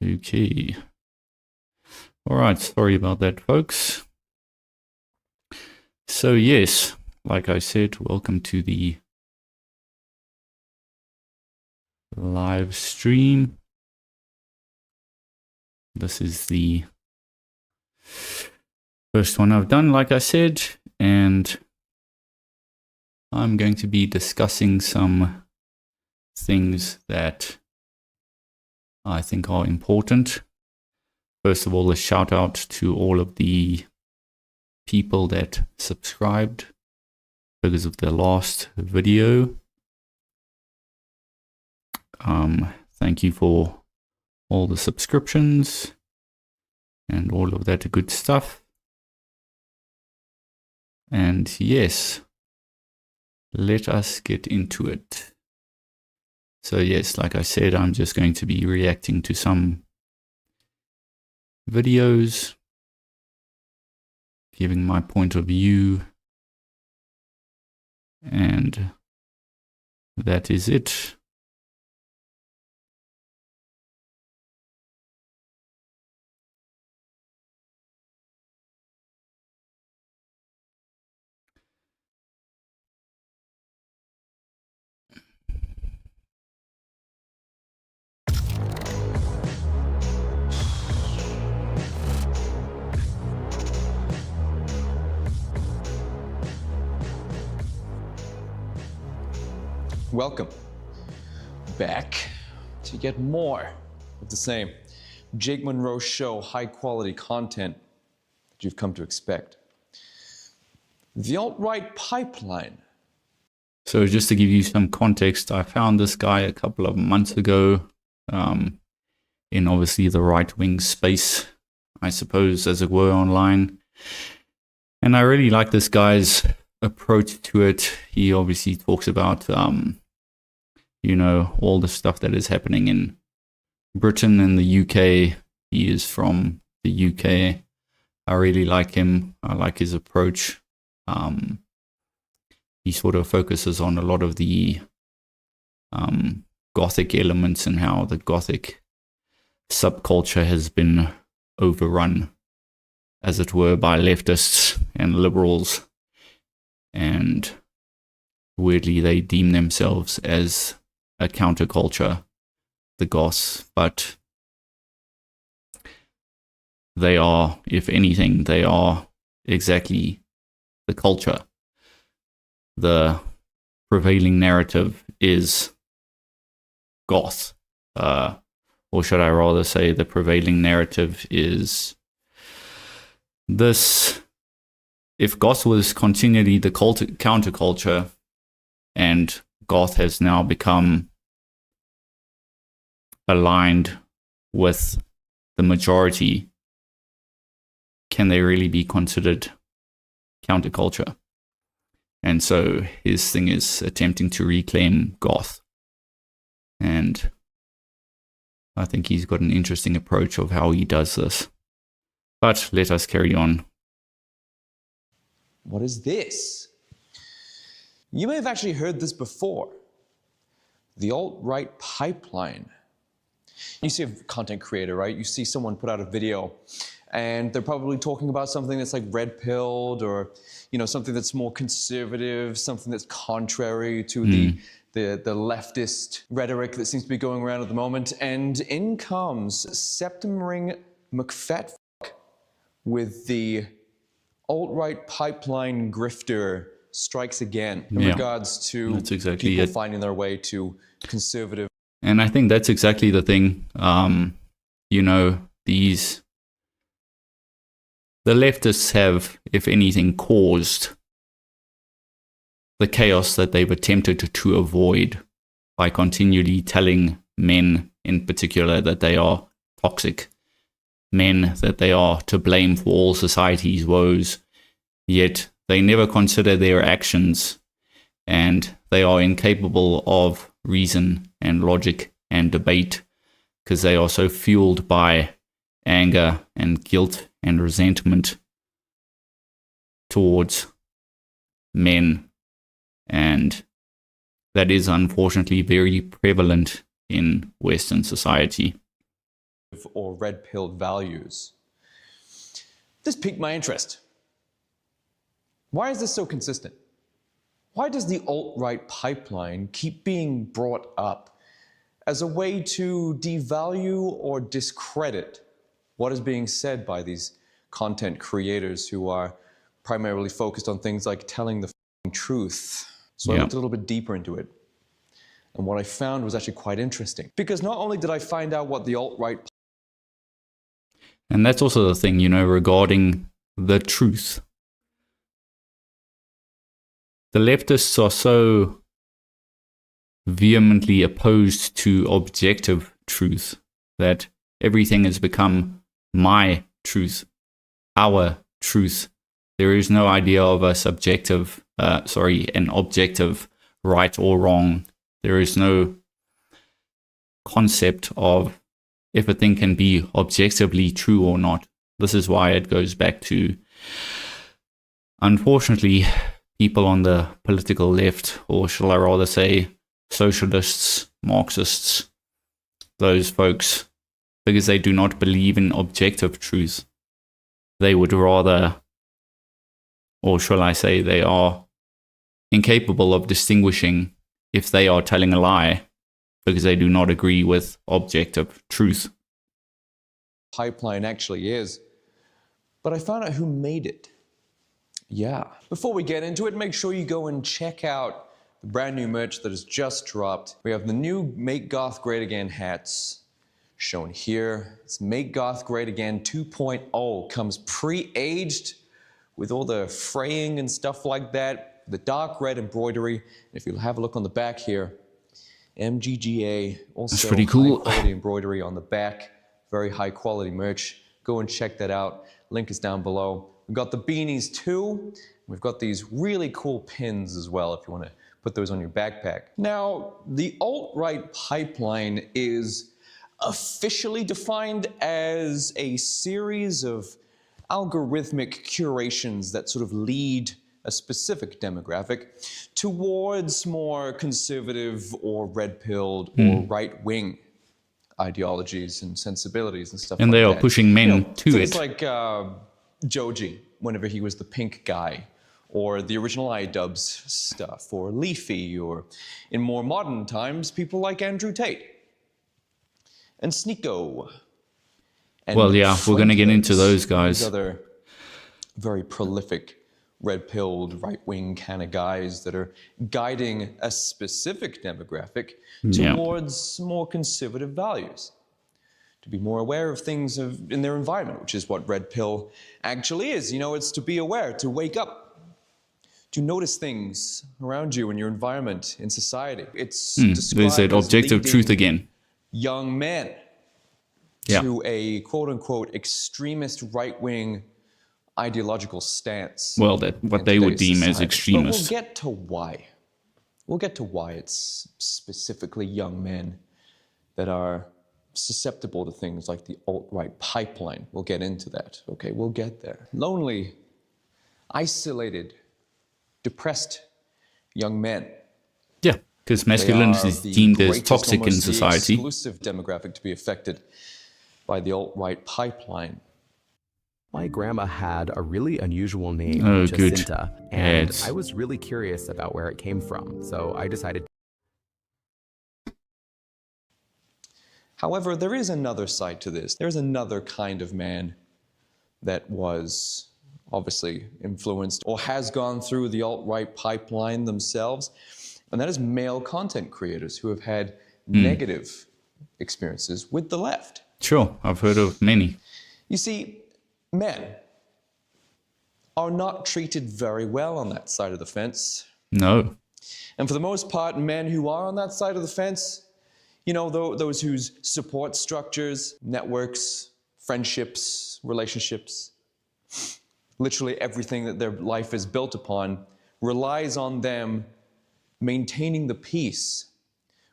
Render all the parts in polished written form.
Okay. All right. Sorry about that, folks. So yes, like I said, welcome to the live stream. This is the first one I've done, like I said, and I'm going to be discussing some things that I think are important. First of all, a shout out to all of the people that subscribed because of the last video. Thank you for all the subscriptions and all of that good stuff. And yes, let us get into it. So yes, like I said, I'm just going to be reacting to some videos, giving my point of view, and that is it. Welcome back to get more of the same Jake Munro show, high quality content that you've come to expect. The alt-right pipeline. So just to give you some context, I found this guy a couple of months ago in obviously the right-wing space, I suppose, as it were, online. And I really like this guy's approach to it. He obviously talks about you know, all the stuff that is happening in Britain and the UK. He is from the UK. I really like him. I like his approach. He sort of focuses on a lot of the Gothic elements and how the Gothic subculture has been overrun, as it were, by leftists and liberals. And weirdly, they deem themselves as a counterculture, the Goths, but they are, if anything, they are exactly the culture. The prevailing narrative is Goth, or should I rather say the prevailing narrative is this: if Goth was continually the counterculture, and Goth has now become aligned with the majority, can they really be considered counterculture? And so his thing is attempting to reclaim Goth. And I think he's got an interesting approach of how he does this. But let us carry on. What is this? You may have actually heard this before. The alt-right pipeline. You see a content creator, right? You see someone put out a video and they're probably talking about something that's like red-pilled, or, you know, something that's more conservative, something that's contrary to the leftist rhetoric that seems to be going around at the moment. And in comes Septim-ring McFat with the alt-right pipeline grifter strikes again in regards to people finding their way to conservative. And I think that's exactly the thing. You know, the leftists have, if anything, caused the chaos that they've attempted to avoid by continually telling men in particular that they are toxic, men that they are to blame for all society's woes, yet they never consider their actions, and they are incapable of reason and logic and debate because they are so fueled by anger and guilt and resentment towards men. And that is unfortunately very prevalent in Western society. Or red-pilled values. This piqued my interest. Why is this so consistent? Why does the alt-right pipeline keep being brought up as a way to devalue or discredit what is being said by these content creators who are primarily focused on things like telling the truth? So I looked a little bit deeper into it. And what I found was actually quite interesting. Because not only did I find out what the alt-right... And that's also the thing, you know, regarding the truth. The leftists are so vehemently opposed to objective truth that everything has become my truth, our truth. There is no idea of a subjective, an objective right or wrong. There is no concept of if a thing can be objectively true or not. This is why it goes back to, unfortunately, people on the political left, or shall I rather say, socialists, Marxists, those folks, because they do not believe in objective truth. They would rather, or shall I say, they are incapable of distinguishing if they are telling a lie, because they do not agree with objective truth. Pipeline actually is. But I found out who made it. Yeah. Before we get into it, make sure you go and check out the brand new merch that has just dropped. We have the new Make Goth Great Again hats shown here. It's Make Goth Great Again 2.0. Comes pre-aged with all the fraying and stuff like that. The dark red embroidery. And if you have a look on the back here, MGGA, also that's pretty cool. High quality embroidery on the back. Very high quality merch. Go and check that out. Link is down below. We've got the beanies too. We've got these really cool pins as well if you want to put those on your backpack. Now, the alt-right pipeline is officially defined as a series of algorithmic curations that sort of lead a specific demographic towards more conservative or red-pilled or right-wing ideologies and sensibilities and stuff like that. And they are pushing men to things it. Like Joji, whenever he was the pink guy, or the original iDubbbz stuff, or Leafy, or in more modern times, people like Andrew Tate and Sneako. And well, yeah, we're going to get into those guys. These other very prolific red-pilled, right-wing kind of guys that are guiding a specific demographic towards more conservative values, to be more aware of things in their environment, which is what red pill actually is. You know, it's to be aware, to wake up, to notice things around you in your environment, in society. It's there's that objective truth again. Young men to a quote-unquote extremist right-wing ideological stance. Well, that what they would deem as extremists. But we'll get to why. We'll get to why it's specifically young men that are susceptible to things like the alt-right pipeline. We'll get into that. Okay, we'll get there. Lonely, isolated, depressed young men. Yeah, because masculinity is deemed as toxic in society. The exclusive demographic to be affected by the alt-right pipeline. My grandma had a really unusual name, Jacinta, and yes. I was really curious about where it came from, so I decided. However, there is another side to this. There's another kind of man that was obviously influenced or has gone through the alt-right pipeline themselves, and that is male content creators who have had negative experiences with the left. Sure, I've heard of many. You see, men are not treated very well on that side of the fence. No. And for the most part, men who are on that side of the fence, you know, those whose support structures, networks, friendships, relationships, literally everything that their life is built upon relies on them maintaining the peace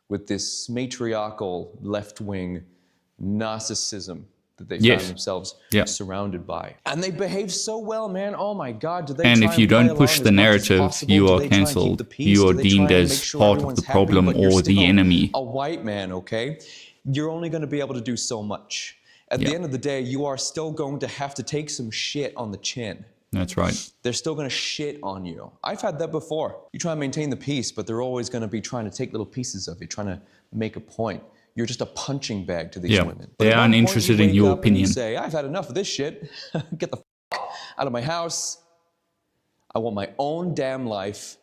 with this matriarchal left-wing narcissism that they Yes. found themselves Yeah. surrounded by. And they behave so well, man. Oh my God, do they And try if you play don't push along the as much as narrative, possible? you Do are they try and keep cancelled. the peace? You Do are they deemed try and as make sure part of everyone's the happy, problem but you're or the still enemy. a white man, okay? You're only going to be able to do so much. At the end of the day, you are still going to have to take some shit on the chin. That's right. They're still going to shit on you. I've had that before. You try and maintain the peace, but they're always going to be trying to take little pieces of you, trying to make a point. You're just a punching bag to these women. But They at are one point, uninterested you in wake your up and you opinion. say, I've had enough of this shit. Get the f out of my house. I want my own damn life.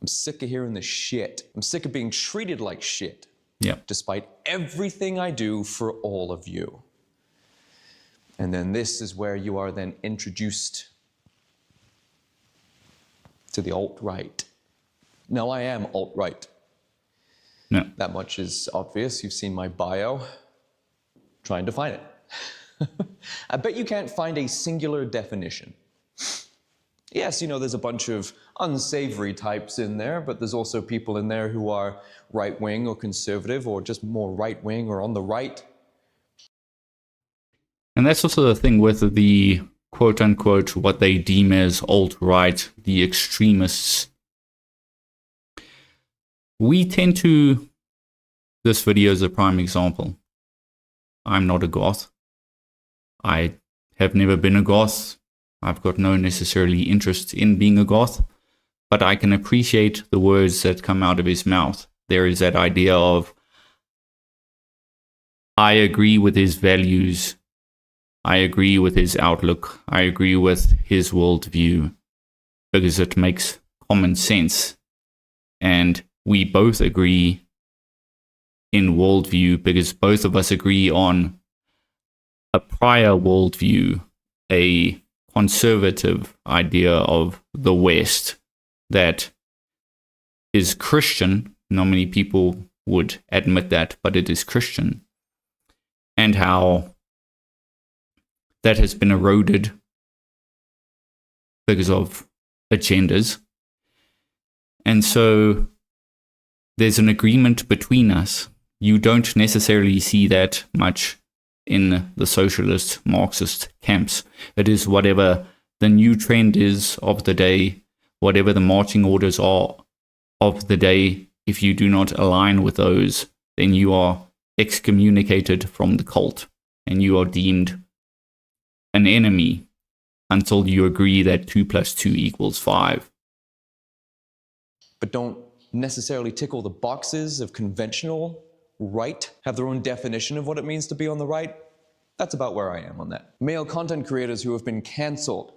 I'm sick of hearing this shit. I'm sick of being treated like shit. Yeah. Despite everything I do for all of you. And then this is where you are then introduced to the alt-right. Now, I am alt-right. No. That much is obvious. You've seen my bio. Try and define it. I bet you can't find a singular definition. Yes, you know, there's a bunch of unsavory types in there, but there's also people in there who are right-wing or conservative or just more right-wing or on the right. And that's also the thing with the quote-unquote what they deem as alt-right, the extremists. We tend to... This video is a prime example. I'm not a goth. I have never been a goth. I've got no necessarily interest in being a goth. But I can appreciate the words that come out of his mouth. There is that idea of, I agree with his values. I agree with his outlook. I agree with his worldview. Because it makes common sense. And we both agree in worldview because both of us agree on a prior worldview, a conservative idea of the West that is Christian. Not many people would admit that, but it is Christian. And how that has been eroded because of agendas. And so there's an agreement between us. You don't necessarily see that much in the socialist, Marxist camps. It is whatever the new trend is of the day, whatever the marching orders are of the day. If you do not align with those, then you are excommunicated from the cult and you are deemed an enemy until you agree that 2 + 2 = 5. But don't necessarily tickle the boxes of conventional right, have their own definition of what it means to be on the right. That's about where I am on that. Male content creators who have been canceled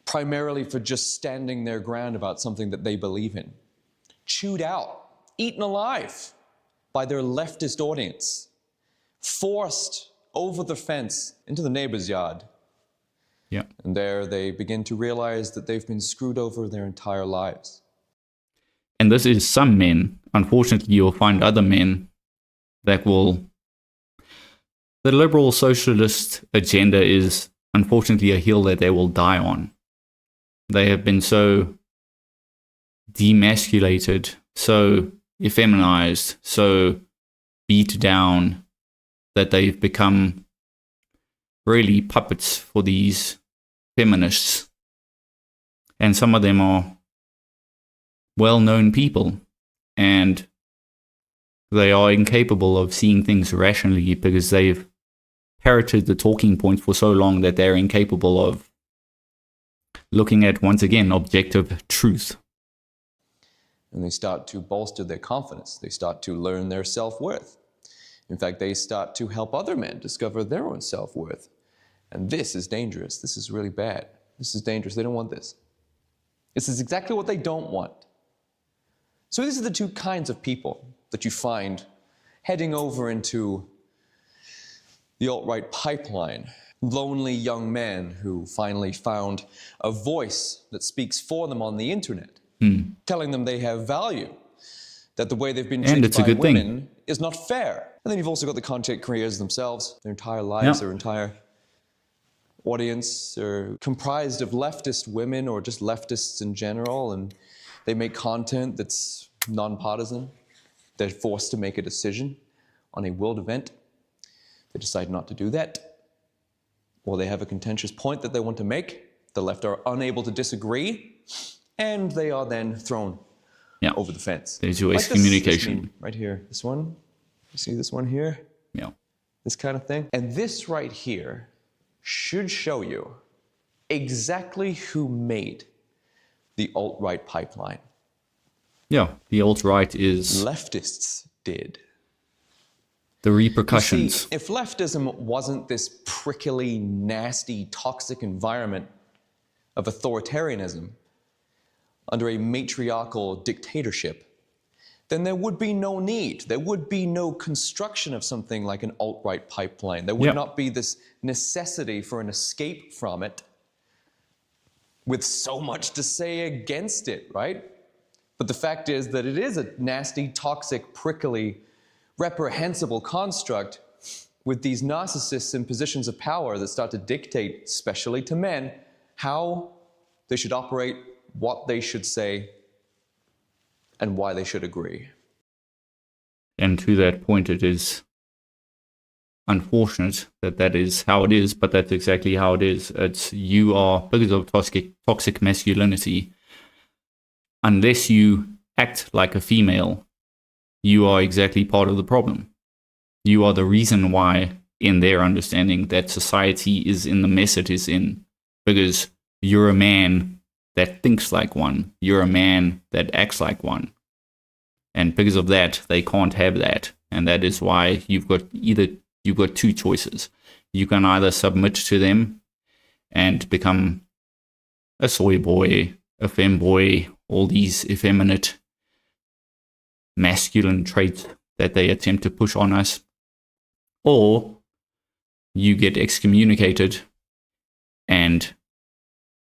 primarily for just standing their ground about something that they believe in. Chewed out, eaten alive by their leftist audience. Forced over the fence into the neighbor's yard. Yeah. And there they begin to realize that they've been screwed over their entire lives. And this is some men. Unfortunately, you'll find other men that will... The liberal socialist agenda is unfortunately a hill that they will die on. They have been so demasculated, so effeminized, so beat down that they've become really puppets for these feminists. And some of them are well-known people, and they are incapable of seeing things rationally because they've parroted the talking point for so long that they're incapable of looking at, once again, objective truth. And they start to bolster their confidence. They start to learn their self-worth. In fact, they start to help other men discover their own self-worth. And this is dangerous. This is really bad. This is dangerous. They don't want this. This is exactly what they don't want. So these are the two kinds of people that you find heading over into the alt-right pipeline. Lonely young men who finally found a voice that speaks for them on the internet, telling them they have value, that the way they've been treated by women is not fair. And then you've also got the content creators themselves. Their entire lives, their entire audience are comprised of leftist women or just leftists in general, and they make content that's nonpartisan. They're forced to make a decision on a world event. They decide not to do that, or they have a contentious point that they want to make. The left are unable to disagree, and they are then thrown over the fence. There's your excommunication. This meme right here. This one. You see this one here? Yeah. This kind of thing. And this right here should show you exactly who made the alt-right pipeline. Yeah, the alt-right is... Leftists did. The repercussions. See, if leftism wasn't this prickly, nasty, toxic environment of authoritarianism under a matriarchal dictatorship, then there would be no need. There would be no construction of something like an alt-right pipeline. There would not be this necessity for an escape from it with so much to say against it, right? But the fact is that it is a nasty, toxic, prickly, reprehensible construct with these narcissists in positions of power that start to dictate, especially to men, how they should operate, what they should say, and why they should agree. And to that point, it is unfortunate that that is how it is, but that's exactly how it is. It's you are, because of toxic masculinity, unless you act like a female, you are exactly part of the problem. You are the reason why, in their understanding, that society is in the mess it is in, because you're a man that thinks like one. You're a man that acts like one. And because of that, they can't have that. And that is why you've got two choices. You can either submit to them and become a soy boy, a femboy, all these effeminate masculine traits that they attempt to push on us, or you get excommunicated and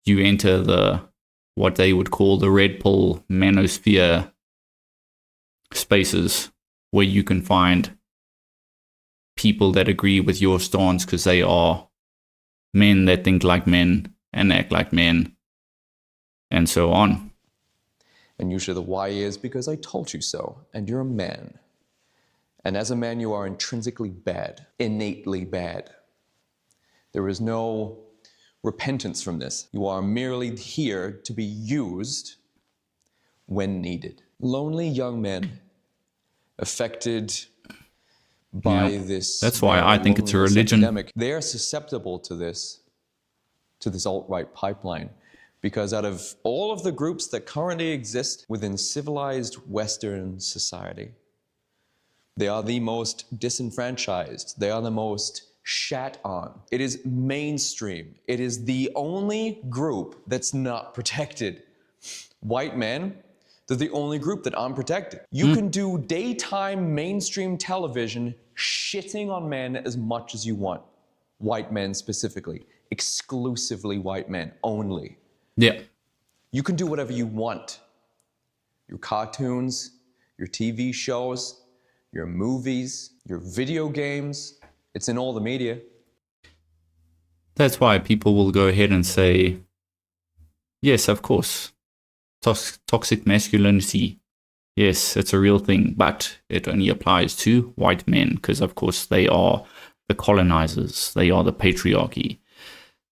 you enter the what they would call the red pill manosphere spaces, where you can find people that agree with your stance because they are men that think like men and act like men, and so on. And usually the why is because I told you so, and you're a man. And as a man, you are intrinsically bad, innately bad. There is no repentance from this. You are merely here to be used when needed. Lonely young men affected by this. That's why I think it's a religion. Epidemic. They are susceptible to this alt-right pipeline. Because out of all of the groups that currently exist within civilized Western society, they are the most disenfranchised. They are the most shat on. It is mainstream. It is the only group that's not protected. White men, they're the only group that aren't protected. You can do daytime mainstream television shitting on men as much as you want. White men specifically. Exclusively white men only. Yeah. You can do whatever you want. Your cartoons, your TV shows, your movies, your video games. It's in all the media. That's why people will go ahead and say, yes, of course, toxic masculinity. Yes, it's a real thing, but it only applies to white men because, of course, they are the colonizers. They are the patriarchy.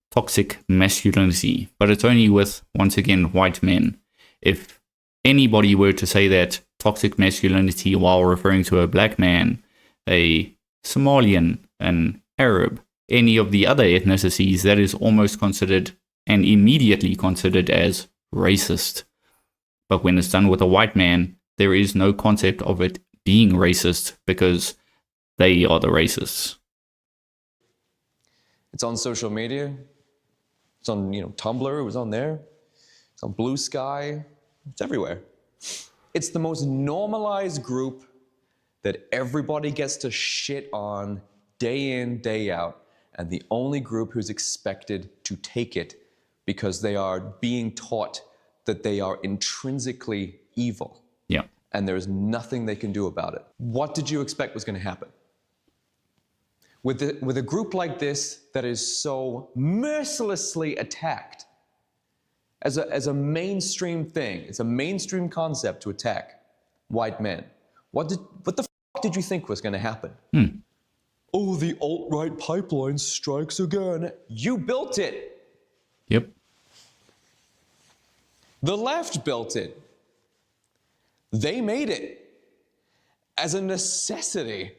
Toxic masculinity, but it's only with, once again, white men. If anybody were to say that toxic masculinity while referring to a black man, a Somalian, an Arab, any of the other ethnicities, that is almost considered and immediately considered as racist. But when it's done with a white man, there is no concept of it being racist because they are the racists. It's on social media. It's on, Tumblr, it was on there. It's on Blue Sky. It's everywhere. It's the most normalized group that everybody gets to shit on day in, day out, and the only group who's expected to take it because they are being taught that they are intrinsically evil. Yeah. And there's nothing they can do about it. What did you expect was going to happen? With a group like this that is so mercilessly attacked as a mainstream thing, it's a mainstream concept to attack white men. What the f*** did you think was going to happen? oh, the alt-right pipeline strikes again. You built it. Yep. The left built it. They made it as a necessity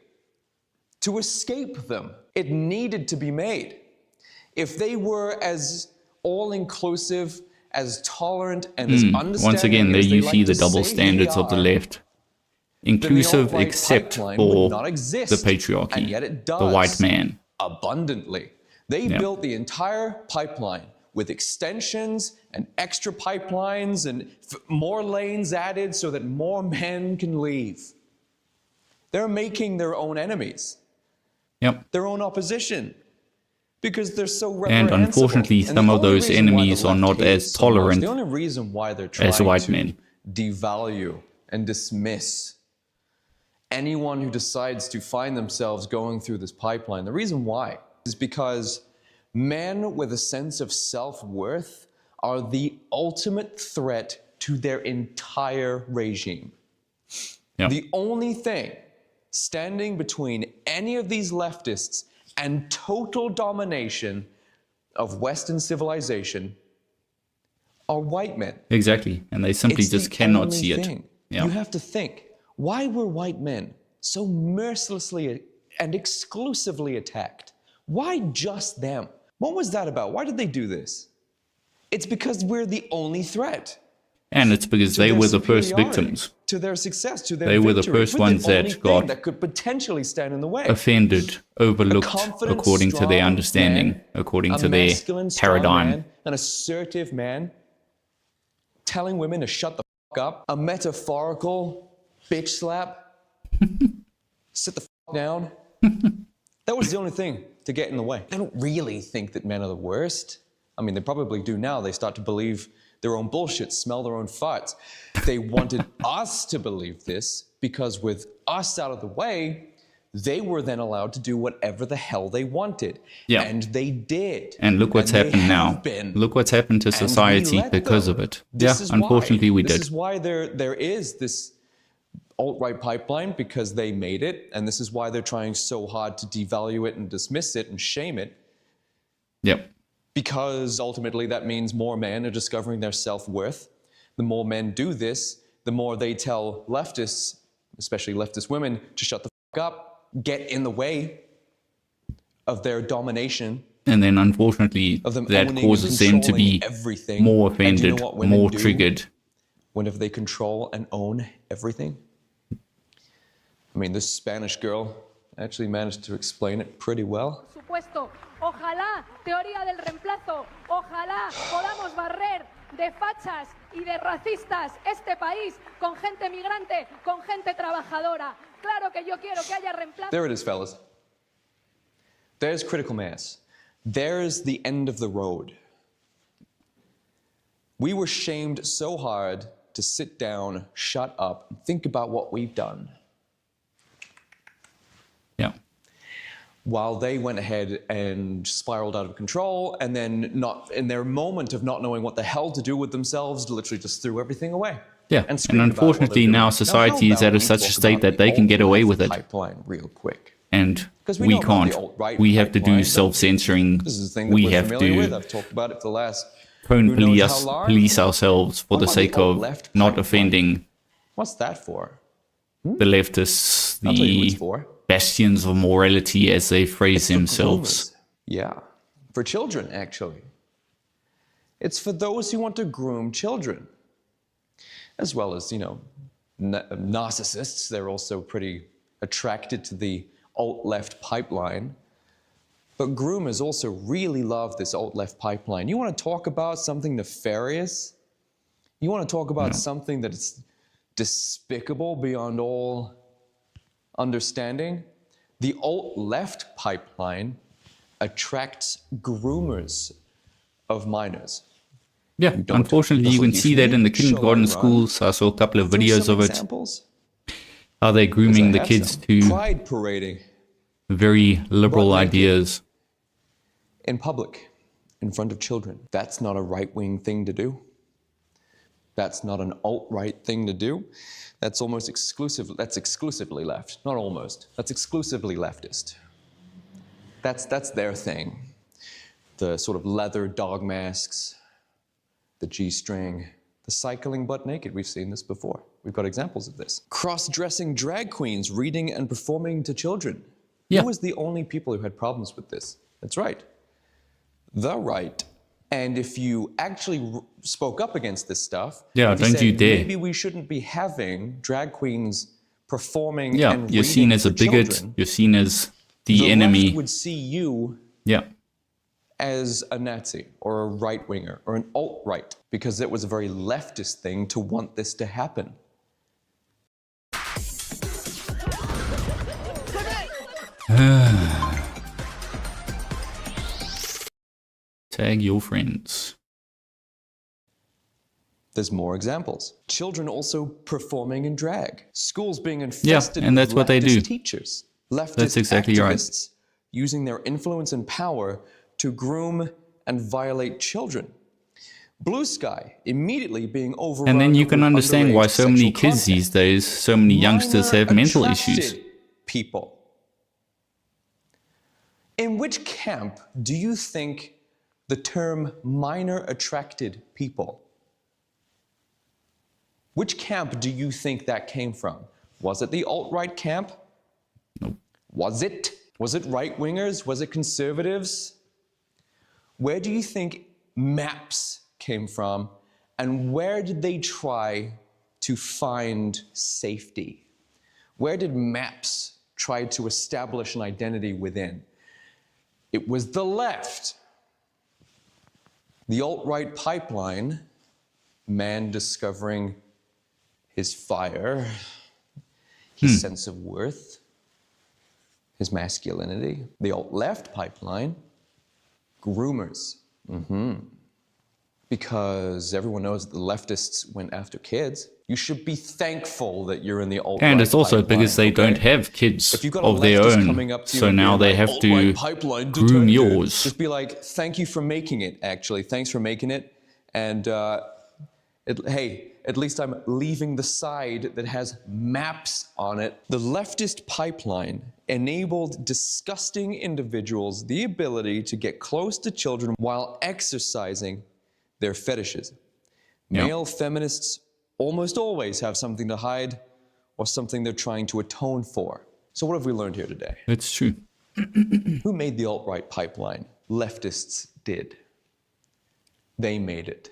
to escape them. It needed to be made. If they were as all-inclusive, as tolerant, and as understanding once again, there as they you like see the to double say standards they of the are, left. then the Inclusive alt-right except pipeline for would not exist, the patriarchy, and yet it does, the white man. abundantly. They built the entire pipeline with extensions and extra pipelines and more lanes added so that more men can leave. They're making their own enemies, their own opposition, because they're so reprehensible. And unfortunately, some of those enemies are not as tolerant the only reason why they're trying as white to men. devalue and dismiss anyone who decides to find themselves going through this pipeline, the reason why is because men with a sense of self-worth are the ultimate threat to their entire regime. The only thing standing between any of these leftists and total domination of Western civilization are white men. Exactly, and they simply just cannot see it. You have to think, why were white men so mercilessly and exclusively attacked? Why just them? What was that about? Why did they do this? It's because we're the only threat. And it's because they were the first victims. To their success, to their They were the victory. first We're ones the only that thing got that could potentially stand in the way. offended, overlooked, confident, according to their strong understanding, man, according a to their masculine, strong paradigm. man, an assertive man, telling women to shut the fuck up, a metaphorical bitch slap, sit the fuck down. That was the only thing to get in the way. They don't really think that men are the worst. I mean, they probably do now. They start to believe their own bullshit, smell their own farts. They wanted us to believe this because with us out of the way, they were then allowed to do whatever the hell they wanted. And they did. And look what's happened now. Look what's happened to society because of it. Unfortunately we did. This is why there is this alt-right pipeline, because they made it, and this is why they're trying so hard to devalue it and dismiss it and shame it. Because ultimately that means more men are discovering their self-worth. The more men do this, the more they tell leftists, especially leftist women, to shut the fuck up, get in the way of their domination. And then unfortunately that causes them to be more offended, more triggered. Whenever they control and own everything. I mean, this Spanish girl actually managed to explain it pretty well. Ojalá, teoría del reemplazo, ojalá podamos barrer de fachas y de racistas este país con gente migrante, con gente trabajadora. Claro que yo quiero que haya reemplazo. There it is, fellas. There's critical mass. There's the end of the road. We were shamed so hard to sit down, shut up, and think about what we've done. While they went ahead and spiraled out of control, and then not in their moment of not knowing what the hell to do with themselves, literally just threw everything away. And unfortunately now society is at such a state that they can get away with it. Real quick. And we can't. We have to do self-censoring. We have to I've talked about it for the last police ourselves for the sake of not offending. What's that for? The leftists, the bastions of morality, as they phrase themselves. For children, actually. It's for those who want to groom children. As well as, you know, narcissists. They're also pretty attracted to the alt-left pipeline. But groomers also really love this alt-left pipeline. You want to talk about something nefarious? You want to talk about something that is despicable beyond all understanding? The alt-left pipeline attracts groomers of minors. Unfortunately, you can see that in the kindergarten schools. I saw a couple of videos of it. How they're grooming the kids to pride parading very liberal ideas. In public, in front of children. That's not a right-wing thing to do. That's not an alt-right thing to do. That's almost exclusive. That's exclusively left. Not almost. That's exclusively leftist. That's their thing. The sort of leather dog masks, the G-string, the cycling butt naked. We've seen this before. We've got examples of this. Cross-dressing drag queens reading and performing to children. Yeah. Who was the only people who had problems with this? That's right. The right. And if you actually spoke up against this stuff, yeah, if don't said, you dare. Maybe we shouldn't be having drag queens performing Yeah, and you're reading seen as for a bigot. children, You're seen as the left enemy. would see you Yeah. as a Nazi or a right-winger or an alt-right, because it was a very leftist thing to want this to happen. Tag your friends. There's more examples. Children also performing in drag. Schools being infested and that's with what they do. leftist teachers. Leftist That's exactly right. activists using their influence and power to groom and violate children. Blue Sky immediately being overrun. And then you can with understand why underage so many sexual kids content. these days, so many youngsters have mental issues. Minor-attracted people. In which camp do you think the term minor attracted people? Which camp do you think that came from? Was it the alt-right camp? Nope. Was it? Was it right-wingers? Was it conservatives? Where do you think MAPS came from? And where did they try to find safety? Where did MAPS try to establish an identity within? It was the left. The alt-right pipeline, man discovering his fire, his sense of worth, his masculinity. The alt-left pipeline, groomers. Because everyone knows that the leftists went after kids. You should be thankful that you're in the alt-right And it's also pipeline, because they okay? don't have kids If you've got a of their leftist own, coming up to you so and now being they like, have to "Alt-right pipeline groom detected," yours. Just be like, thank you for making it, actually. Thanks for making it. And hey, at least I'm leaving the side that has MAPS on it. The leftist pipeline enabled disgusting individuals the ability to get close to children while exercising their fetishes. Yep. Male feminists almost always have something to hide or something they're trying to atone for. So what have we learned here today? It's true. Who made the alt-right pipeline? Leftists did. They made it.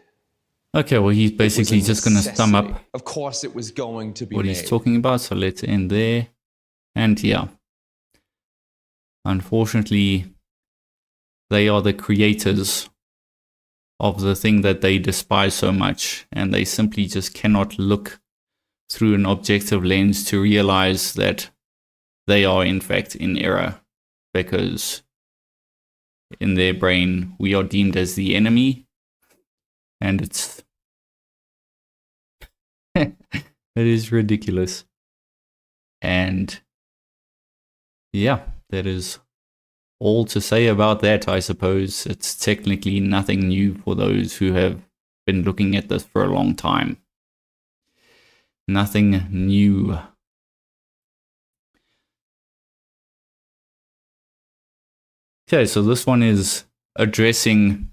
Okay, well, he's It was basically a just going to sum up necessity. Of course it was going to be what made. he's talking about, so let's end there. And yeah, unfortunately, they are the creators of the thing that they despise so much, and they simply just cannot look through an objective lens to realize that they are in fact in error, because in their brain we are deemed as the enemy, and it's it is ridiculous. And yeah, that is all to say about that, I suppose. It's technically nothing new for those who have been looking at this for a long time. Nothing new. Okay, so this one is addressing,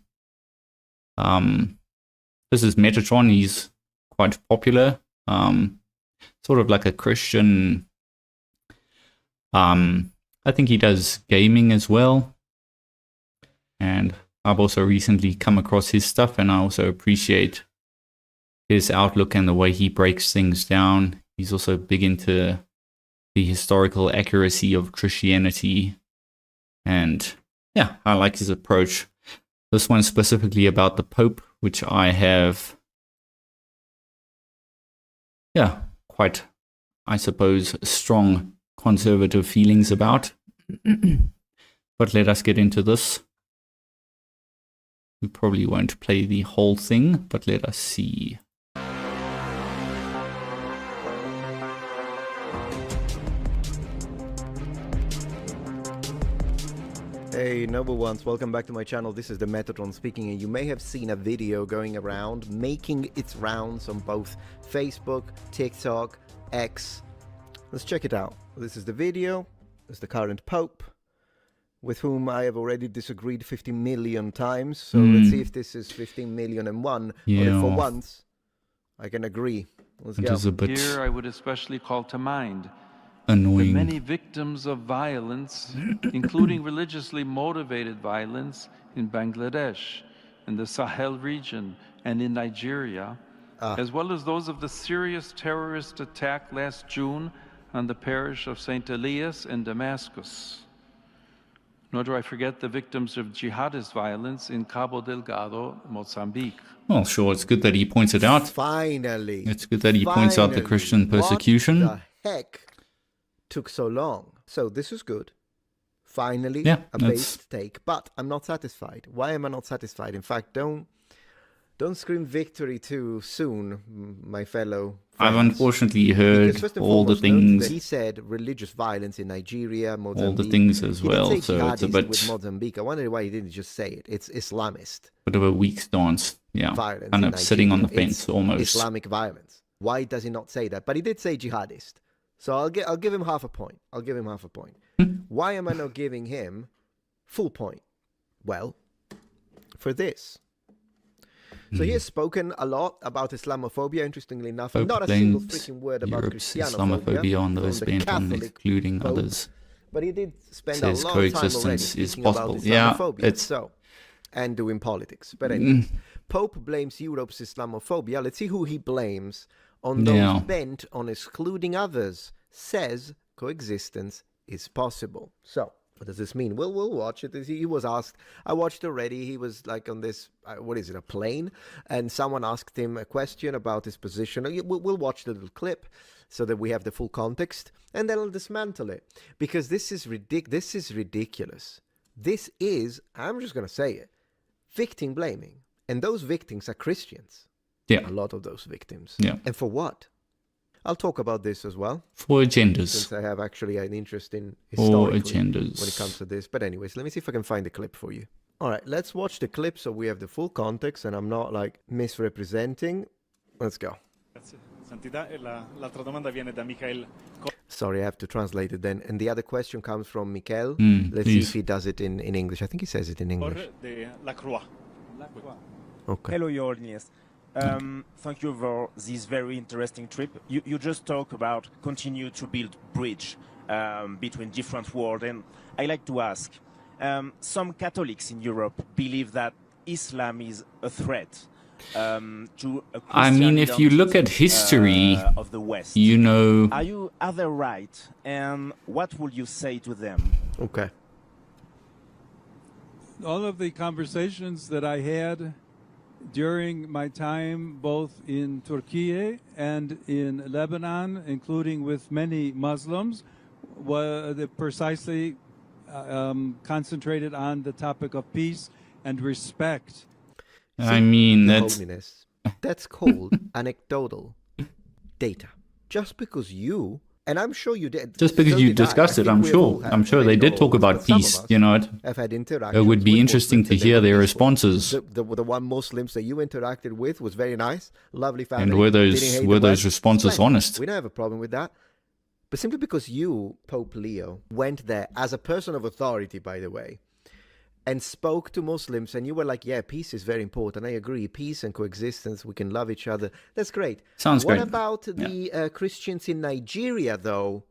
this is Metatron. He's quite popular, sort of like a Christian. I think he does gaming as well, and I've also recently come across his stuff, and I also appreciate his outlook and the way he breaks things down. He's also big into the historical accuracy of Christianity, and yeah, I like his approach. This one specifically about the Pope, which I have, yeah, quite, I suppose, strong conservative feelings about. But let us get into this. We probably won't play the whole thing, but let us see. Hey noble ones, welcome back to my channel. This is the Metatron speaking, and you may have seen a video going around making its rounds on both Facebook, TikTok, X. Let's check it out. This is the video. It's the current Pope. with whom I have already disagreed 50 million times. So let's see if this is 15 million and one. Yeah. Or if for once I can agree. Let's It go. is a bit Here I would especially call to mind annoying. the many victims of violence, including religiously motivated violence in Bangladesh, in the Sahel region, and in Nigeria, as well as those of the serious terrorist attack last June on the parish of St. Elias in Damascus. Nor do I forget the victims of jihadist violence in Cabo Delgado, Mozambique. Well, sure, it's good that he points it out. Finally. It's good that he points out the Finally. Christian persecution. What the heck took so long? So this is good. Finally, Yeah, a based take. But I'm not satisfied. Why am I not satisfied? In fact, don't scream victory too soon, my fellow friends. I've unfortunately heard Because all the foremost, note things, that he said religious violence in Nigeria, Mozambique. all the things as He didn't well. say So it's a jihadist bit, with Mozambique. I wonder why he didn't just say it. It's Islamist bit of a weak stance. Yeah, violence. kind in of sitting on the Nigeria. fence It's almost. Islamic violence. Why does he not say that? But he did say jihadist. So I'll give him half a point. I'll give him half a point. Why am I not giving him full point? Well, for this. So he has spoken a lot about Islamophobia, interestingly enough. Pope Not a single blames freaking word about Europe's Christianophobia. Islamophobia on those from the bent on Catholic excluding Pope. others. But he did spend Says a long time already coexistence is speaking possible. about Yeah, Islamophobia. it's- So, and doing politics. But anyway, Pope blames Europe's Islamophobia. Let's see who he blames on those Yeah. bent on excluding others. Says coexistence is possible. So, what does this mean? Well, we'll watch it. He was asked. I watched already. He was like on this, what is it, a plane? And someone asked him a question about his position. We'll watch the little clip so that we have the full context, and then I'll dismantle it. Because this is ridiculous. This is, I'm just going to say it, victim blaming. And those victims are Christians. Yeah, A lot of those victims. yeah. And for what? I'll talk about this as well, For agendas. since I have actually an interest in For historically agendas. when it comes to this. But anyways, let me see if I can find the clip for you. All right, let's watch the clip so we have the full context and I'm not like misrepresenting. Let's go. Grazie, Santità. E l'altra domanda viene da Michael Sorry, I have to translate it then. And the other question comes from Michael. Let's please. see if he does it in English. I think he says it in English. de La Croix. Okay. Hello, Your Holiness. Thank you for this very interesting trip. You just talk about continue to build bridge between different worlds, and I like to ask, some Catholics in Europe believe that Islam is a threat to a I mean, if you look at history, of the West. you know, Are they right? And what would you say to them? Okay. All of the conversations that I had during my time both in Turkey and in Lebanon, including with many Muslims, were precisely concentrated on the topic of peace and respect. I mean, Your that's Holiness, that's called anecdotal data. Just because you, and I'm sure you did. just because so you did I. discussed I it, think I'm we've sure. all had- I'm sure maybe they did not talk all, about but some of peace. us You know, have had interactions. it would be with interesting Muslims to and they hear were their peaceful. responses. The one Muslims that you interacted with was very nice, lovely family. And were didn't those hate were the those West. responses Splendid. honest? We don't have a problem with that. But simply because you, Pope Leo, went there as a person of authority, by the way, and spoke to Muslims, and you were like, yeah, peace is very important. I agree. Peace and coexistence, we can love each other. That's great. Sounds What great. about the Christians in Nigeria, though?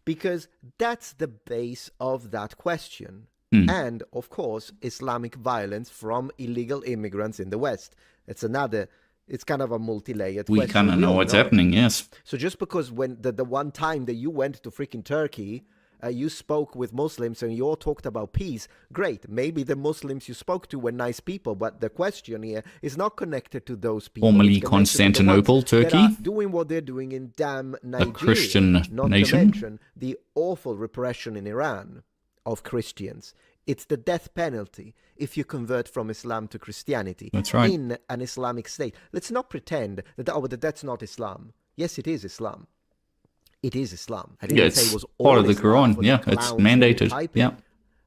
Because that's the base of that question. And, of course, Islamic violence from illegal immigrants in the West. It's kind of a multi-layered We question. kind of know all what's it. happening. Yes. So just because when the one time that you went to freaking Turkey, you spoke with Muslims and you all talked about peace, great. Maybe the Muslims you spoke to were nice people, but the question here is not connected to those people. Formerly It's connected to the Constantinople, ones that Turkey. are doing what they're doing in damn Nigeria. Christian not nation. to mention the awful repression in Iran of Christians. It's the death penalty if you convert from Islam to Christianity. That's right. In an Islamic state. Let's not pretend that that's not Islam. Yes, it is Islam. It is Islam. I didn't Yeah, say it's it was part all of the Islam Quran. for the Yeah, it's clowns mandated. who type it. Yeah.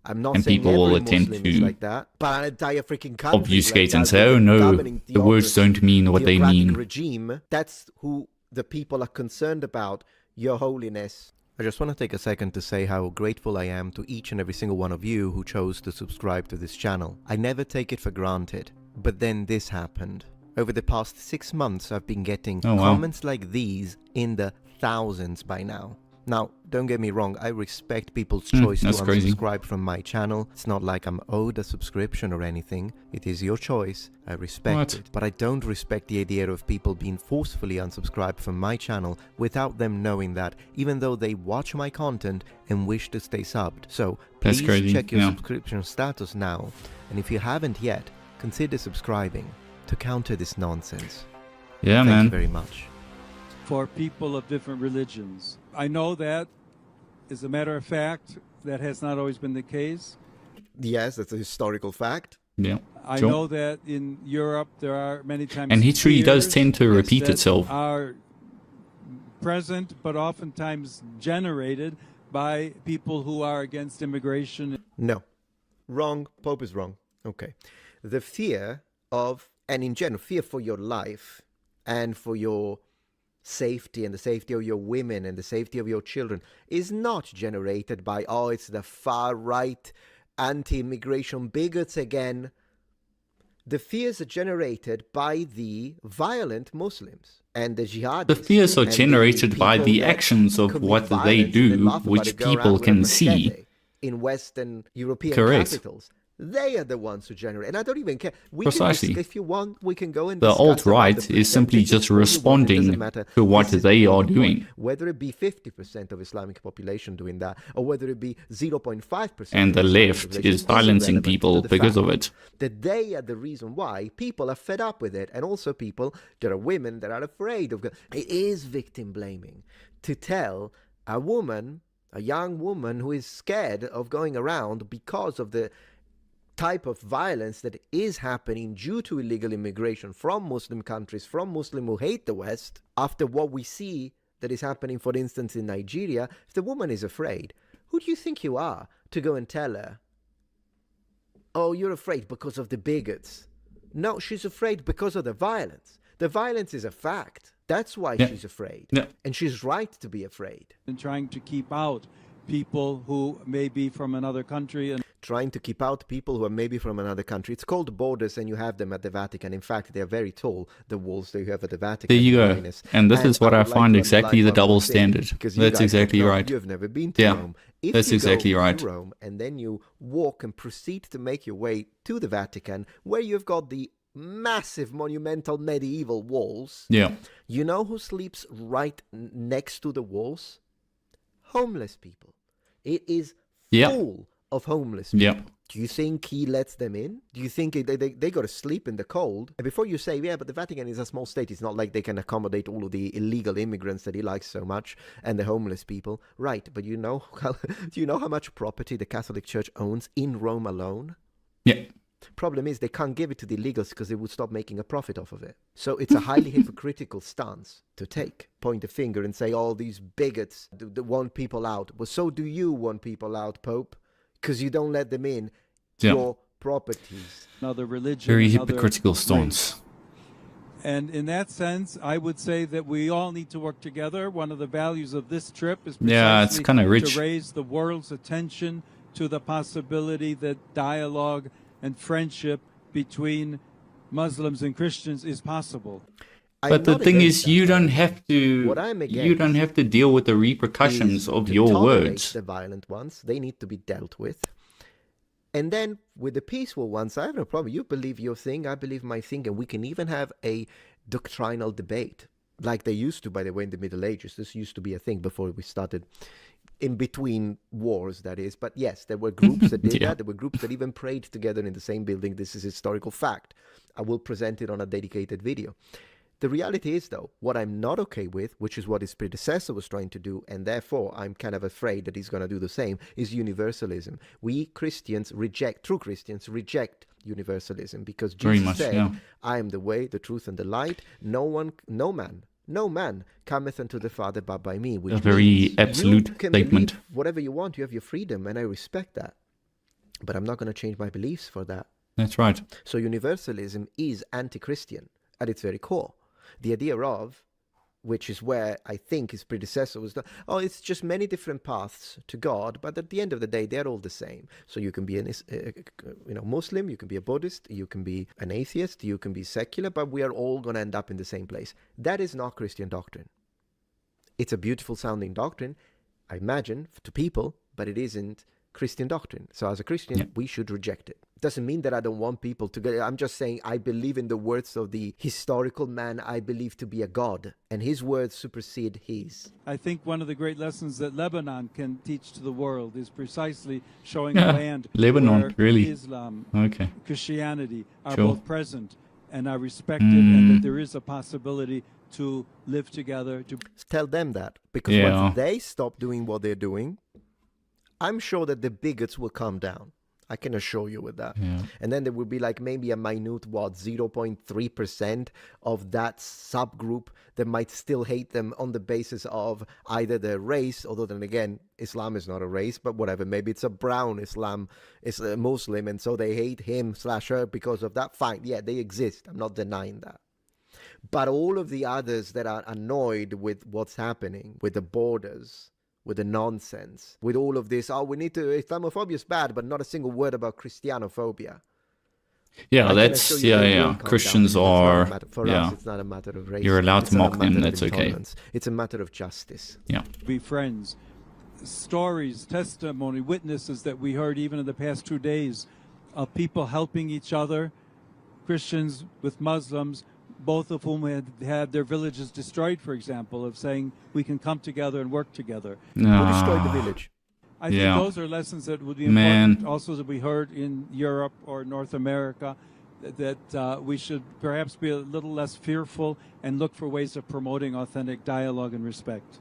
I'm not And saying people will every attempt Muslim to is like that, but an entire freaking country Obfuscate like and that say, with oh a no, governing the words don't mean what they theocratic mean. regime. That's who the people are concerned about. Your Holiness. I just want to take a second to say how grateful I am to each and every single one of you who chose to subscribe to this channel. I never take it for granted. But then this happened. Over the past 6 months, I've been getting comments like these in the thousands by now. Now, don't get me wrong, I respect people's choice to unsubscribe from my channel. It's not like I'm owed a subscription or anything. It is your choice. I respect it. But I don't respect the idea of people being forcefully unsubscribed from my channel without them knowing that, even though they watch my content and wish to stay subbed. So, please check your subscription status now. And if you haven't yet, consider subscribing to counter this nonsense. Yeah, Thank you very much. For people of different religions. I know that, as a matter of fact, that has not always been the case. Yes, that's a historical fact. Yeah. I know that in Europe there are many times, and history does tend to repeat itself. Are present, but oftentimes generated by people who are against immigration. No, wrong. Pope is wrong. Okay, the fear of, and in general, fear for your life and for your safety and the safety of your women and the safety of your children is not generated by, oh, it's the far-right anti-immigration bigots again. The fears are generated by the violent Muslims and the jihadists. The fears are generated by the actions of what they do, which people can see. In Western European capitals. They are the ones who generate, and I don't even care. Precisely. If you want, we can go and the alt-right is simply just responding to what they are doing. Whether it be 50% of Islamic population doing that, or whether it be 0.5%. And the left is silencing people because of it. That they are the reason why people are fed up with it, and also people, there are women that are afraid of. It is victim blaming to tell a woman, a young woman who is scared of going around because of the type of violence that is happening due to illegal immigration from Muslim countries, from Muslims who hate the West, after what we see that is happening, for instance, in Nigeria. If the woman is afraid, who do you think you are to go and tell her, oh, you're afraid because of the bigots? No, she's afraid because of the violence. The violence is a fact. That's why she's afraid. And she's right to be afraid. And trying to keep out people who may be from another country. And trying to keep out people who are maybe from another country. It's called borders, and you have them at the Vatican. In fact, they are very tall, the walls that you have at the Vatican. There you go. And this is what I find exactly the double standard. That's exactly right. You've never been to Rome. If that's exactly right. To Rome, and then you walk and proceed to make your way to the Vatican, where you've got the massive monumental medieval walls. Yeah. You know who sleeps right next to the walls? Homeless people. It is full of homeless people. Do you think he lets them in? Do you think they got to sleep in the cold? And before you say, yeah, but the Vatican is a small state, it's not like they can accommodate all of the illegal immigrants that he likes so much and the homeless people. Right, but do you know how much property the Catholic Church owns in Rome alone? Yeah. Problem is they can't give it to the illegals because they would stop making a profit off of it. So it's a highly hypocritical stance to take. Point a finger and say, all these bigots that want people out. Well, so do you want people out, Pope, because you don't let them in your properties. Another religion. Very hypocritical stance. And in that sense, I would say that we all need to work together. One of the values of this trip is it's kind of rich. To raise the world's attention to the possibility that dialogue and friendship between Muslims and Christians is possible. But the thing is, you don't have to deal with the repercussions of your words. The violent ones, they need to be dealt with. And then with the peaceful ones, I have no problem. You believe your thing, I believe my thing, and we can even have a doctrinal debate, like they used to, by the way, in the Middle Ages. This used to be a thing before we started in between wars, that is. But yes, there were groups that did that. There were groups that even prayed together in the same building. This is historical fact. I will present it on a dedicated video. The reality is, though, what I'm not okay with, which is what his predecessor was trying to do, and therefore I'm kind of afraid that he's going to do the same, is universalism. We Christians true Christians reject universalism, because Jesus said, I am the way, the truth, and the light. No man cometh unto the Father but by me. Which a very absolute statement. Whatever you want, you have your freedom, and I respect that. But I'm not going to change my beliefs for that. That's right. So universalism is anti-Christian at its very core. The idea of which is where I think his predecessor was. It's just many different paths to God, but at the end of the day, they're all the same. So you can be an Muslim, you can be a Buddhist, you can be an atheist, you can be secular, but we are all going to end up in the same place. That is not Christian doctrine. It's a beautiful sounding doctrine, I imagine, to people, but it isn't Christian doctrine. So as a Christian, we should reject it. Doesn't mean that I don't want people to go. I'm just saying I believe in the words of the historical man I believe to be a god, and his words supersede his. I think one of the great lessons that Lebanon can teach to the world is precisely showing a land Lebanon, where really? Islam, Okay. Christianity are Sure. both present and are respected, and that there is a possibility to live together. To tell them that, because once they stop doing what they're doing, I'm sure that the bigots will calm down. I can assure you with that. Yeah. And then there will be like maybe a minute, 0.3% of that subgroup that might still hate them on the basis of either their race, although then again, Islam is not a race, but whatever. Maybe it's a brown Islam, is a Muslim, and so they hate him/her because of that. Fine, yeah, they exist. I'm not denying that. But all of the others that are annoyed with what's happening, with the borders, with the nonsense, with all of this, we need to, Islamophobia is bad, but not a single word about Christianophobia. Yeah, that's, Christians are, for us, it's not a matter of race. You're allowed to mock them, that's okay. It's a matter of justice. Yeah. be friends. Stories, testimony, witnesses that we heard even in the past 2 days of people helping each other, Christians with Muslims, both of whom had their villages destroyed, for example, of saying we can come together and work together. Who destroyed the village? I think those are lessons that would be important also that we heard in Europe or North America, that we should perhaps be a little less fearful and look for ways of promoting authentic dialogue and respect.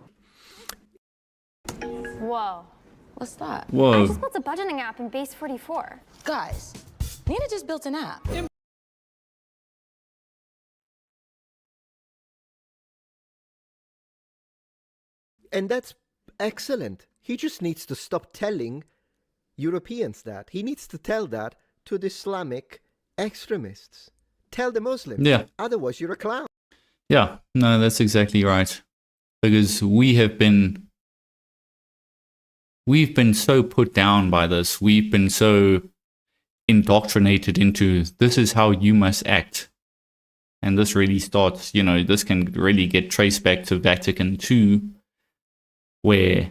Whoa. What's that? Whoa. I just built a budgeting app in Base 44. Guys, Nina just built an app. And that's excellent. He just needs to stop telling Europeans that. He needs to tell that to the Islamic extremists. Tell the Muslims. Yeah. Otherwise, you're a clown. Yeah, no, that's exactly right. Because we've been so put down by this. We've been so indoctrinated into this is how you must act. And this really starts, this can really get traced back to Vatican II, where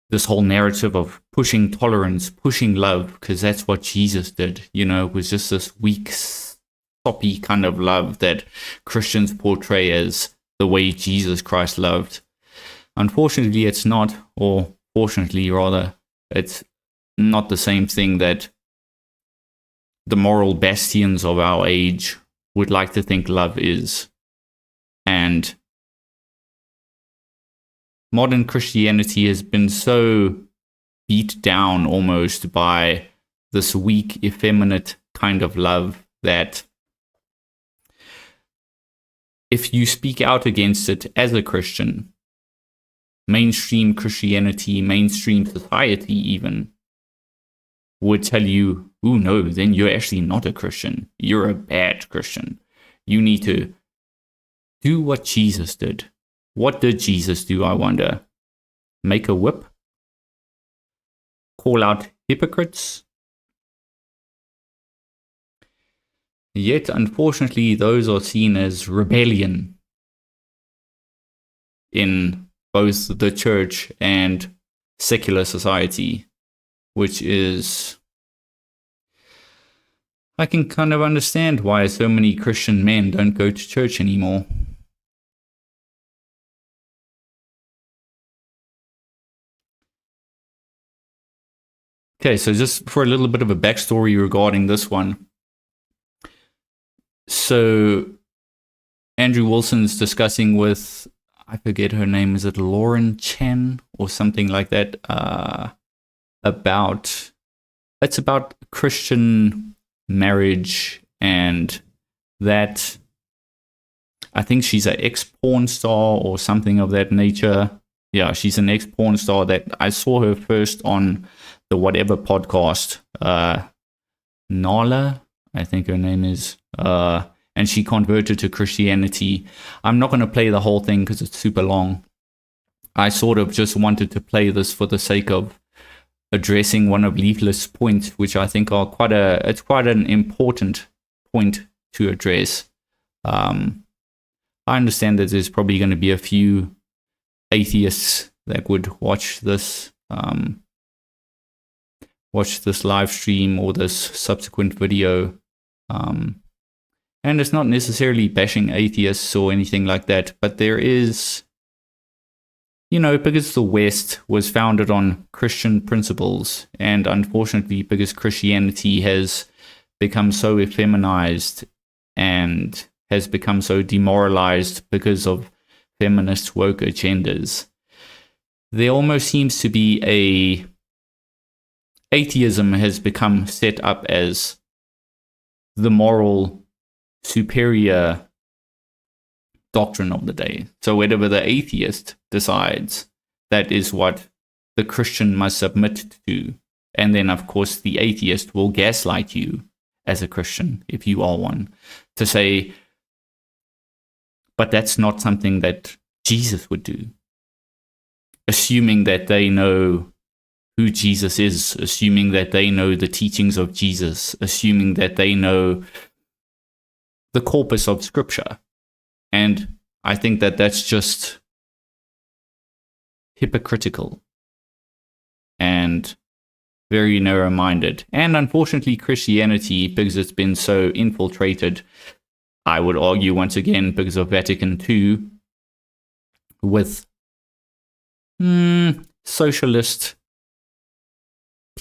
this whole narrative of pushing tolerance, pushing love, because that's what Jesus did, it was just this weak, soppy kind of love that Christians portray as the way Jesus Christ loved. Unfortunately, it's not, or fortunately rather, it's not the same thing that the moral bastions of our age would like to think love is. And modern Christianity has been so beat down almost by this weak, effeminate kind of love that if you speak out against it as a Christian, mainstream Christianity, mainstream society even, would tell you, oh no, then you're actually not a Christian. You're a bad Christian. You need to do what Jesus did. What did Jesus do, I wonder? Make a whip? Call out hypocrites? Yet, unfortunately, those are seen as rebellion in both the church and secular society, which is... I can kind of understand why so many Christian men don't go to church anymore. Okay, so just for a little bit of a backstory regarding this one. So, Andrew Wilson's discussing with, I forget her name, is it Lauren Chen or something like that, it's about Christian marriage, and that I think she's an ex-porn star or something of that nature. Yeah, she's an ex-porn star that I saw her first on the whatever podcast, Nala, I think her name is, and she converted to Christianity. I'm not going to play the whole thing because it's super long. I sort of just wanted to play this for the sake of addressing one of Leaflit's points, which I think are quite an important point to address. I understand that there's probably going to be a few atheists that would watch this live stream or this subsequent video, and it's not necessarily bashing atheists or anything like that, but there is, because the West was founded on Christian principles, and unfortunately because Christianity has become so effeminized and has become so demoralized because of feminist woke agendas, there almost seems to be atheism has become set up as the moral superior doctrine of the day. So whatever the atheist decides, that is what the Christian must submit to. And then, of course, the atheist will gaslight you as a Christian, if you are one, to say, but that's not something that Jesus would do. Assuming that they know who Jesus is, assuming that they know the teachings of Jesus, assuming that they know the corpus of Scripture. And I think that that's just hypocritical and very narrow-minded. And unfortunately, Christianity, because it's been so infiltrated, I would argue once again, because of Vatican II, with socialist,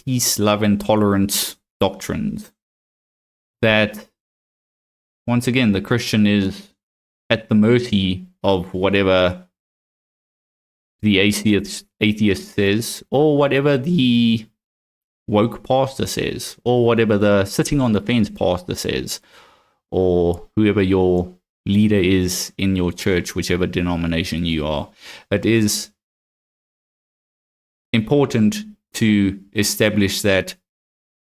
peace, love, and tolerance doctrines, that once again, the Christian is at the mercy of whatever the atheist says, or whatever the woke pastor says, or whatever the sitting on the fence pastor says, or whoever your leader is in your church, whichever denomination you are. It is important to establish that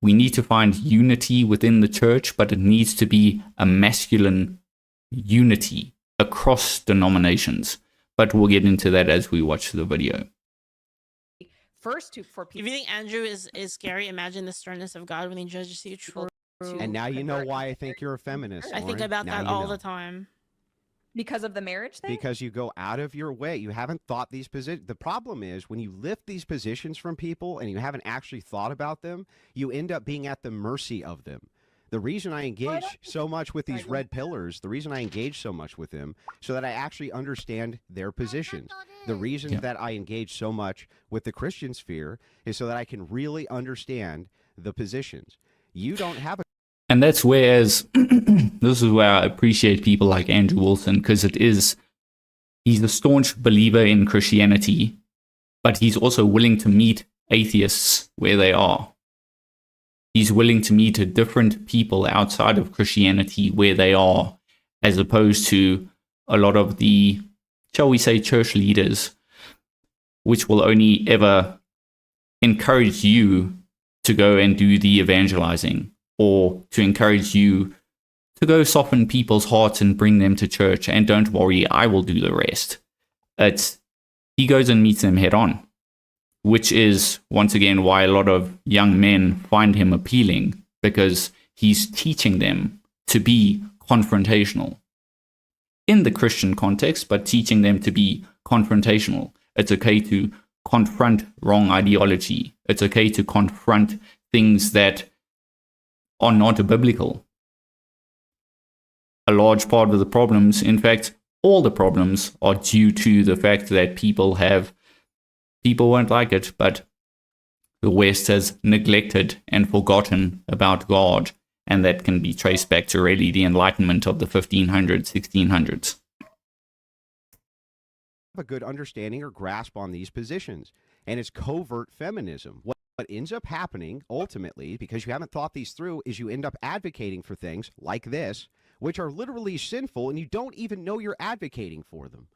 we need to find unity within the church, but it needs to be a masculine unity across denominations. But we'll get into that as we watch the video. First, for people. If you think Andrew is scary, imagine the sternness of God when he judges you. True. And now you know why I think you're a feminist. I think about that all the time. Because of the marriage thing? Because you go out of your way. You haven't thought these positions. The problem is when you lift these positions from people and you haven't actually thought about them, you end up being at the mercy of them. The reason I engage so much with these red pillars, the reason I engage so much with them, so that I actually understand their positions. The reason that I engage so much with the Christian sphere is so that I can really understand the positions. You don't have a... And that's whereas, this is where I appreciate people like Andrew Wilson, because he's a staunch believer in Christianity, but he's also willing to meet atheists where they are. He's willing to meet different people outside of Christianity where they are, as opposed to a lot of the, shall we say, church leaders, which will only ever encourage you to go and do the evangelizing, or to encourage you to go soften people's hearts and bring them to church, and don't worry, I will do the rest. He goes and meets them head on, which is, once again, why a lot of young men find him appealing, because he's teaching them to be confrontational. In the Christian context, but teaching them to be confrontational. It's okay to confront wrong ideology. It's okay to confront things that are not biblical. A large part of the problems, in fact, all the problems, are due to the fact that people won't like it, but the West has neglected and forgotten about God, and that can be traced back to really the Enlightenment of the 1500s, 1600s. A good understanding or grasp on these positions, and it's covert feminism. What ends up happening ultimately, because you haven't thought these through, is you end up advocating for things like this, which are literally sinful, and you don't even know you're advocating for them.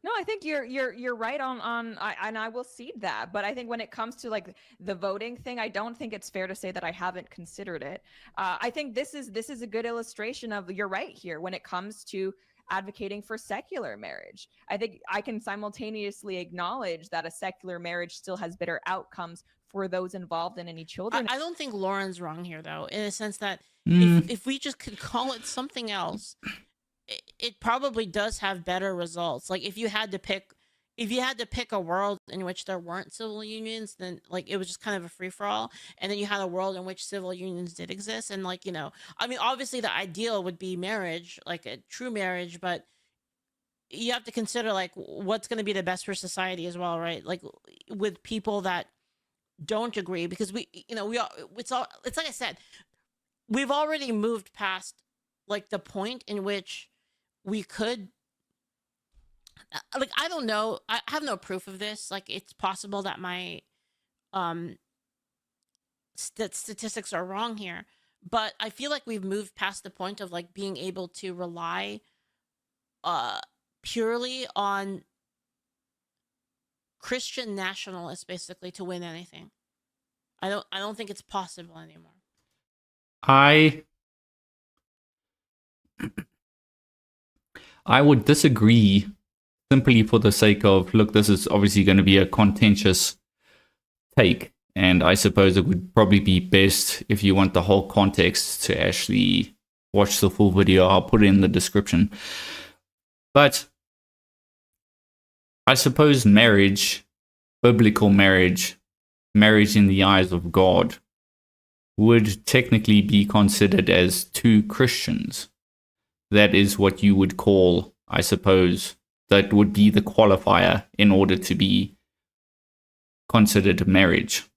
No, I think you're right on and I will cede that. But I think when it comes to like the voting thing, I don't think it's fair to say that I haven't considered it. I think this is a good illustration of you're right here when it comes to advocating for secular marriage. I think I can simultaneously acknowledge that a secular marriage still has better outcomes for those involved in any children. I don't think Lauren's wrong here, though, in the sense that if we just could call it something else, it probably does have better results. Like if you had to pick a world in which there weren't civil unions, then like it was just kind of a free-for-all, and then you had a world in which civil unions did exist, and like, you know, I mean, obviously the ideal would be marriage, like a true marriage, but you have to consider like what's going to be the best for society as well, right? Like with people that don't agree, because it's like I said, we've already moved past like the point in which we could, like, I don't know, I have no proof of this, like it's possible that my statistics are wrong here, but I feel like we've moved past the point of like being able to rely purely on Christian nationalists basically to win anything. I don't think it's possible anymore. I would disagree simply for the sake of, look, this is obviously going to be a contentious take, and I suppose it would probably be best if you want the whole context to actually watch the full video. I'll put it in the description. But I suppose marriage, biblical marriage, marriage in the eyes of God, would technically be considered as two Christians. That is what you would call, I suppose, that would be the qualifier in order to be considered marriage.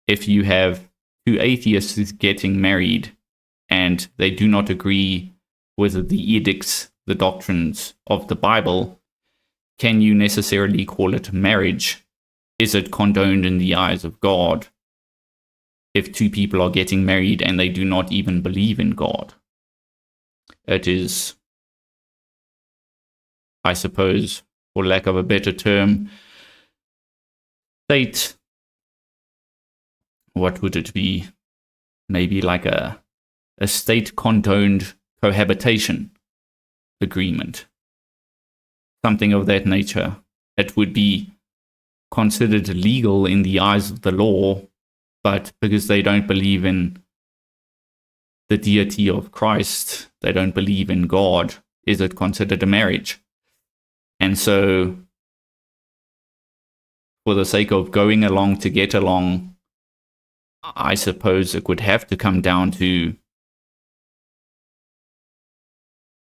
If you have two atheists getting married and they do not agree with the edicts, the doctrines of the Bible, can you necessarily call it marriage? Is it condoned in the eyes of God if two people are getting married and they do not even believe in God? It is, I suppose, for lack of a better term, state, what would it be? Maybe like a state-condoned cohabitation agreement. Something of that nature. It would be considered legal in the eyes of the law, but because they don't believe in the deity of Christ, they don't believe in God, is it considered a marriage? And so, for the sake of going along to get along, I suppose it would have to come down to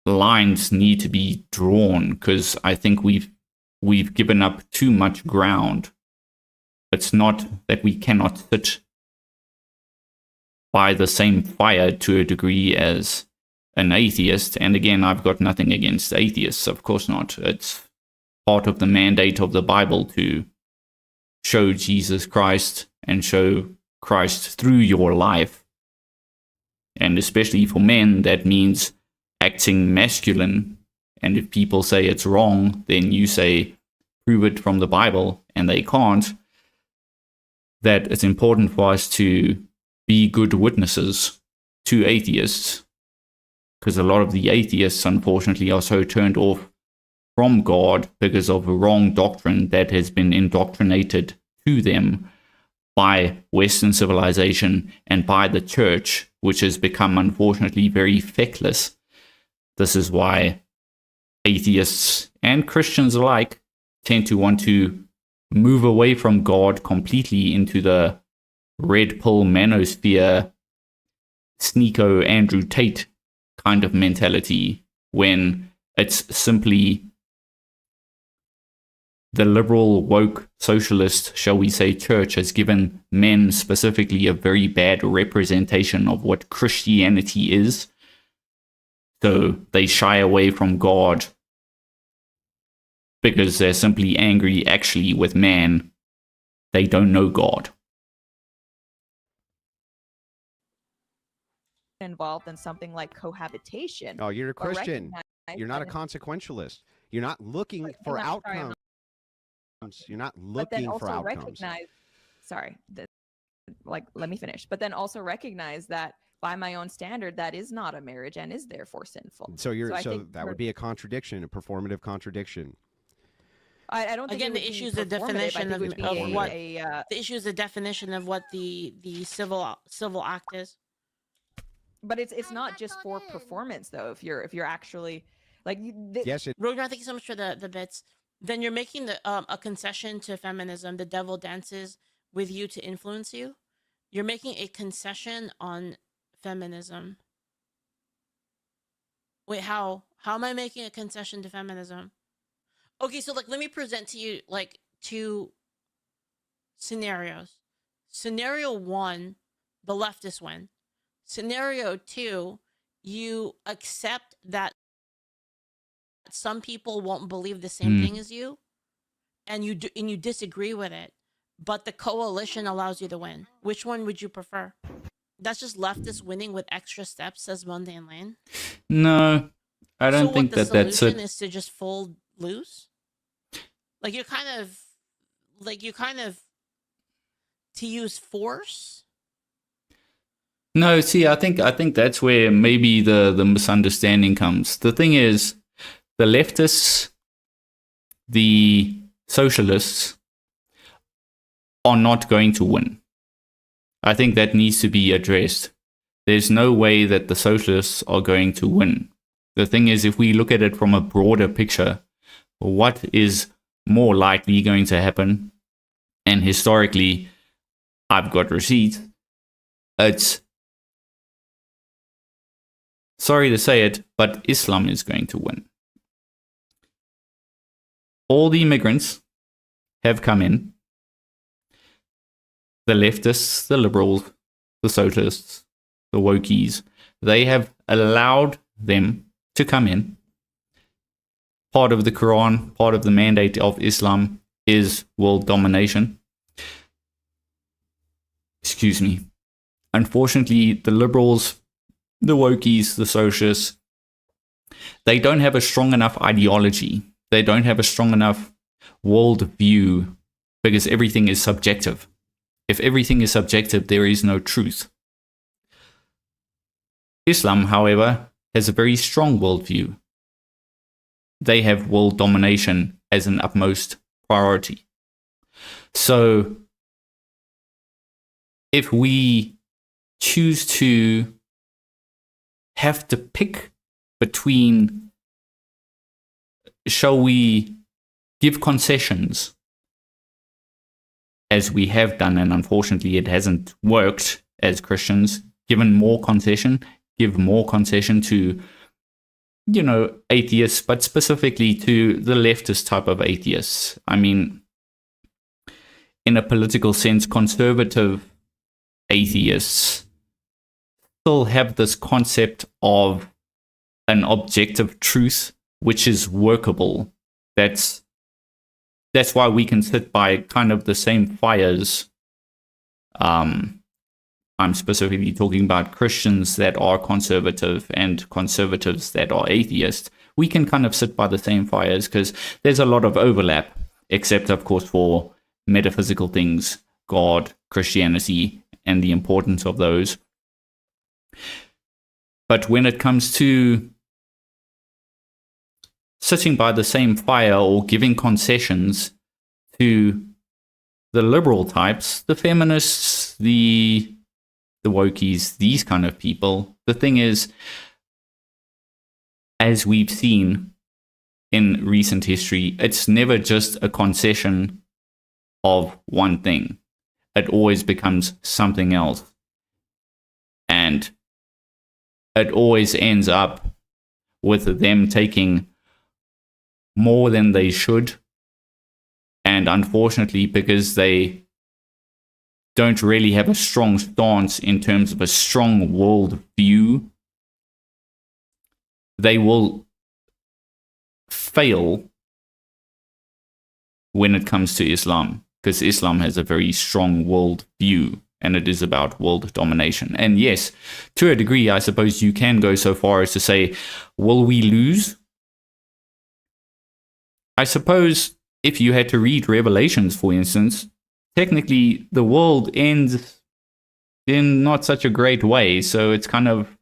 lines need to be drawn, because I think we've given up too much ground. It's not that we cannot sit by the same fire to a degree as an atheist. And again, I've got nothing against atheists, of course not. It's part of the mandate of the Bible to show Jesus Christ and show Christ through your life. And especially for men, that means acting masculine. And if people say it's wrong, then you say, prove it from the Bible, and they can't. That it's important for us to be good witnesses to atheists, because a lot of the atheists, unfortunately, are so turned off from God because of a wrong doctrine that has been indoctrinated to them by Western civilization and by the church, which has become, unfortunately, very feckless. This is why atheists and Christians alike tend to want to move away from God completely into the red pill manosphere, Sneako, Andrew Tate kind of mentality, when it's simply the liberal, woke, socialist, shall we say, church has given men specifically a very bad representation of what Christianity is. So they shy away from God because they're simply angry actually with man. They don't know God. Involved in something like cohabitation. Oh, you're a Christian. You're not a consequentialist. You're not looking for outcomes. You're not looking for outcomes. Let me finish. But then also recognize that by my own standard, that is not a marriage and is therefore sinful. So that would be a contradiction, a performative contradiction. I don't think again the issue is the definition of what the issue is the definition of what the civil act is. But it's not just for performance though. If you're actually like yes, Rogar, thank you so much for the bits. Then you're making a concession to feminism. The devil dances with you to influence you. You're making a concession on feminism. Wait, how am I making a concession to feminism? Okay, so like let me present to you like two scenarios. Scenario 1, the leftists win. Scenario 2, you accept that some people won't believe the same thing as you, and you disagree with it, but the coalition allows you to win. Which one would you prefer? That's just leftists winning with extra steps, says Mundane Lane. No, I don't think that's it. The solution is to just fold loose. Like you're kind of to use force. No, see, I think that's where maybe the misunderstanding comes. The thing is, the leftists, the socialists, are not going to win. I think that needs to be addressed. There's no way that the socialists are going to win. The thing is, if we look at it from a broader picture, what is more likely going to happen? And historically, I've got receipts. It's, sorry to say it, but Islam is going to win. All the immigrants have come in. The leftists, the liberals, the socialists, the wokies, they have allowed them to come in. Part of the Quran, part of the mandate of Islam is world domination. Excuse me. Unfortunately, the liberals, the wokies, the socialists, they don't have a strong enough ideology. They don't have a strong enough world view because everything is subjective. If everything is subjective, there is no truth. Islam, however, has a very strong worldview. They have world domination as an utmost priority. So, if we choose to have to pick between, shall we give concessions, as we have done, and unfortunately it hasn't worked as Christians, given more concession, give more concession to, atheists, but specifically to the leftist type of atheists. I mean, in a political sense, conservative atheists still have this concept of an objective truth, which is workable. That's why we can sit by kind of the same fires. I'm specifically talking about Christians that are conservative and conservatives that are atheist. We can kind of sit by the same fires because there's a lot of overlap, except, of course, for metaphysical things, God, Christianity, and the importance of those. But when it comes to sitting by the same fire or giving concessions to the liberal types, the feminists, the wokies, these kind of people, the thing is, as we've seen in recent history, it's never just a concession of one thing. It always becomes something else. And it always ends up with them taking more than they should. And unfortunately, because they don't really have a strong stance in terms of a strong world view, they will fail when it comes to Islam, because Islam has a very strong world view, and it is about world domination. And yes, to a degree, I suppose you can go so far as to say, will we lose? I suppose if you had to read Revelations, for instance, technically the world ends in not such a great way. So it's kind of,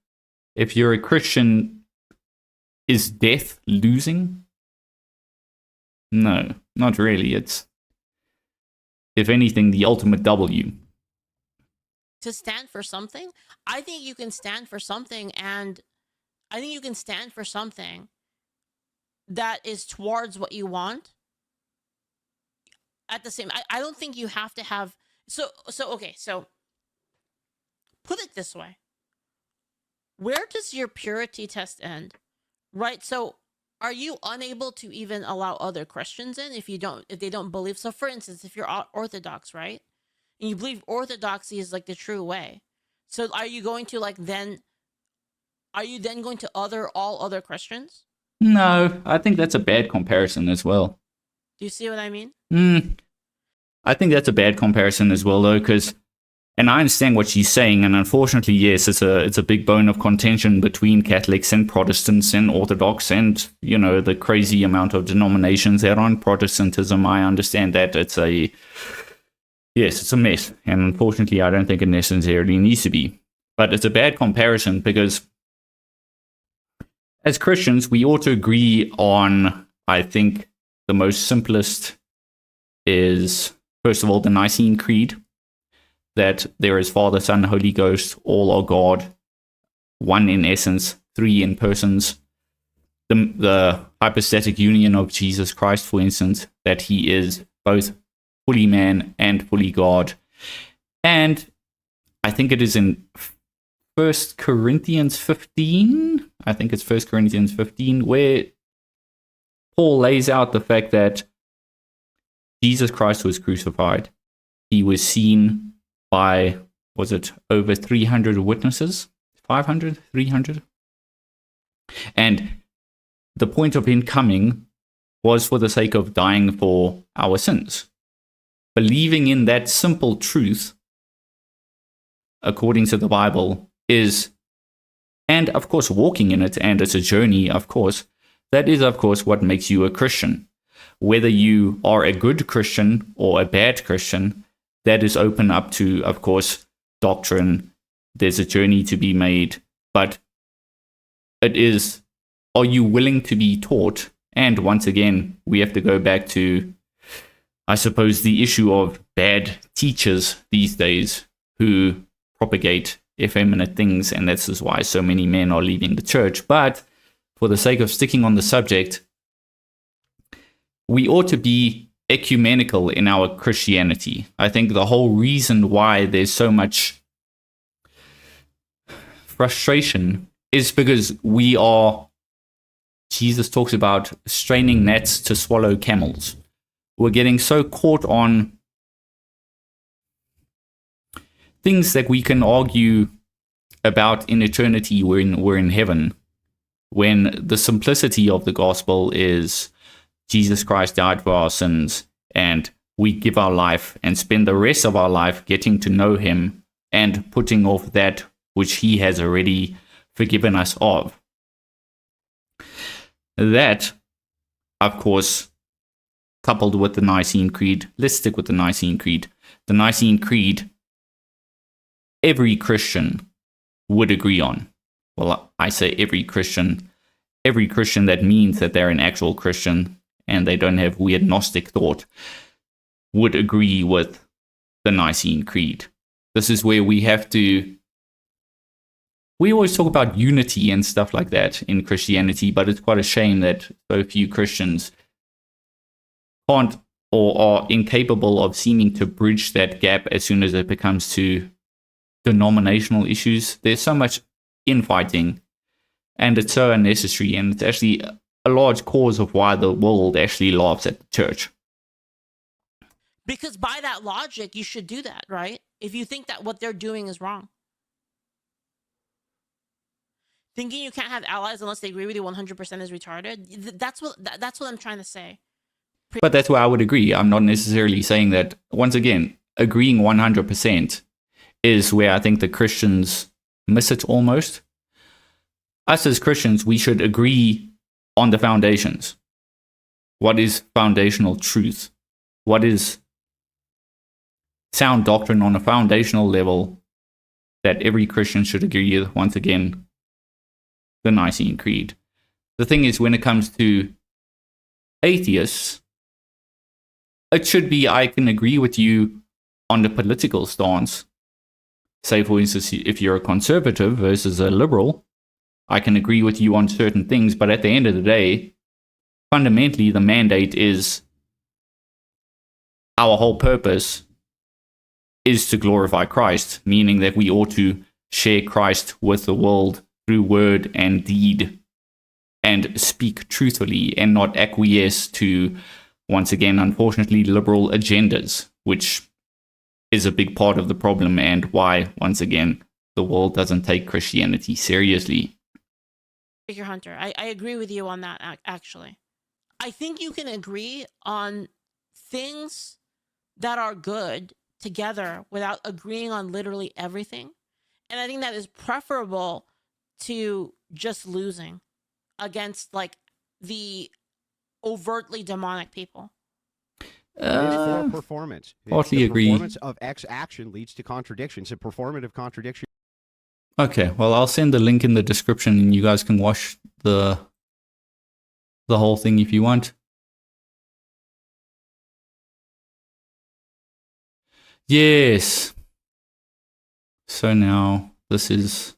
if you're a Christian, is death losing? No, not really. It's, if anything, the ultimate W. To stand for something? I think you can stand for something, and I think you can stand for something that is towards what you want. At the same, I don't think you have to have, so put it this way. Where does your purity test end? Right? So are you unable to even allow other Christians in if they don't believe? So for instance, if you're Orthodox, right? And you believe Orthodoxy is like the true way. So are you going to then going to all other Christians? No, I think that's a bad comparison as well. Do you see what I mean? I think that's a bad comparison as well, though, because, and I understand what she's saying, and unfortunately, yes, it's a big bone of contention between Catholics and Protestants and Orthodox, and the crazy amount of denominations that are on Protestantism. I understand that it's a mess, and unfortunately, I don't think it necessarily needs to be. But it's a bad comparison because, as Christians, we ought to agree on, I think, the most simplest is, first of all, the Nicene Creed, that there is Father, Son, Holy Ghost, all are God, one in essence, three in persons. The hypostatic union of Jesus Christ, for instance, that he is both fully man and fully God. And I think it is in 1 Corinthians 15, I think it's 1 Corinthians 15, where Paul lays out the fact that Jesus Christ was crucified. He was seen by, was it over 300 witnesses? 500? 300? And the point of him coming was for the sake of dying for our sins. Believing in that simple truth, according to the Bible, is, and of course walking in it, and it's a journey, of course, that is, of course, what makes you a Christian. Whether you are a good Christian or a bad Christian, that is open up to, of course, doctrine. There's a journey to be made, but it is, are you willing to be taught? And once again, we have to go back to, I suppose, the issue of bad teachers these days who propagate effeminate things, and this is why so many men are leaving the church. But for the sake of sticking on the subject, we ought to be ecumenical in our Christianity. I think the whole reason why there's so much frustration is because we are, Jesus talks about straining nets to swallow camels. We're getting so caught on things that we can argue about in eternity when we're in heaven, when the simplicity of the gospel is Jesus Christ died for our sins, and we give our life and spend the rest of our life getting to know him and putting off that which he has already forgiven us of. That, of course, coupled with the Nicene Creed, let's stick with the Nicene Creed. The Nicene Creed, every Christian would agree on. Well, I say every Christian that means that they're an actual Christian and they don't have weird Gnostic thought, would agree with the Nicene Creed. This is where we have to, we always talk about unity and stuff like that in Christianity, but it's quite a shame that so few Christians can't or are incapable of seeming to bridge that gap as soon as it comes to denominational issues. There's so much infighting, and it's so unnecessary, and it's actually a large cause of why the world actually laughs at the church. Because by that logic, you should do that, right? If you think that what they're doing is wrong. Thinking you can't have allies unless they agree with you 100% is retarded. That's what I'm trying to say. But that's where I would agree. I'm not necessarily saying that, once again, agreeing 100% is where I think the Christians miss it almost. Us as Christians, we should agree on the foundations. what is foundational truth, what is sound doctrine on a foundational level that every Christian should agree with. Once again, the Nicene Creed. The thing is, when it comes to atheists, it should be, I can agree with you on the political stance. Say, for instance, if you're a conservative versus a liberal, I can agree with you on certain things, but at the end of the day, fundamentally, the mandate is, our whole purpose is to glorify Christ, meaning that we ought to share Christ with the world through word and deed, and speak truthfully and not acquiesce to, once again, unfortunately, liberal agendas, which is a big part of the problem and why, once again, the world doesn't take Christianity seriously. Figure Hunter, I agree with you on that, actually. I think you can agree on things that are good together without agreeing on literally everything. And I think that is preferable to just losing against like the overtly demonic people. It's for performance. Partly agree. Performance of X action leads to contradictions, a performative contradiction. Okay, well, I'll send the link in the description and you guys can watch the whole thing if you want. Yes. So now this is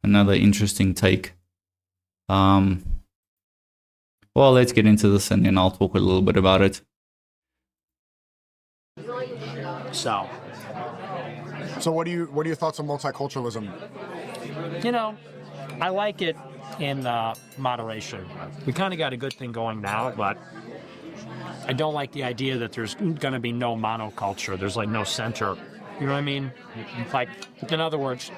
another interesting take. Well, let's get into this and then I'll talk a little bit about it. So what are your thoughts on multiculturalism? You know, I like it in moderation. We kind of got a good thing going now, but I don't like the idea that there's going to be no monoculture. There's like no center. You know what I mean? Like, in other words,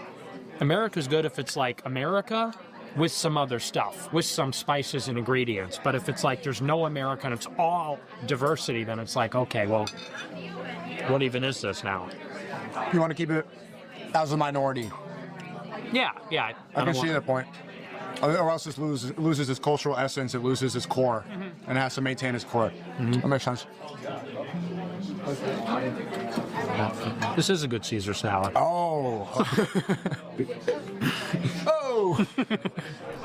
America's good if it's like America with some other stuff, with some spices and ingredients. But if it's like there's no America and it's all diversity, then it's like, okay, well, what even is this now? You want to keep it as a minority? Yeah. I can see that point. Or else it loses its cultural essence, it loses its core, and it has to maintain its core. That makes sense. This is a good Caesar salad. Oh. Oh.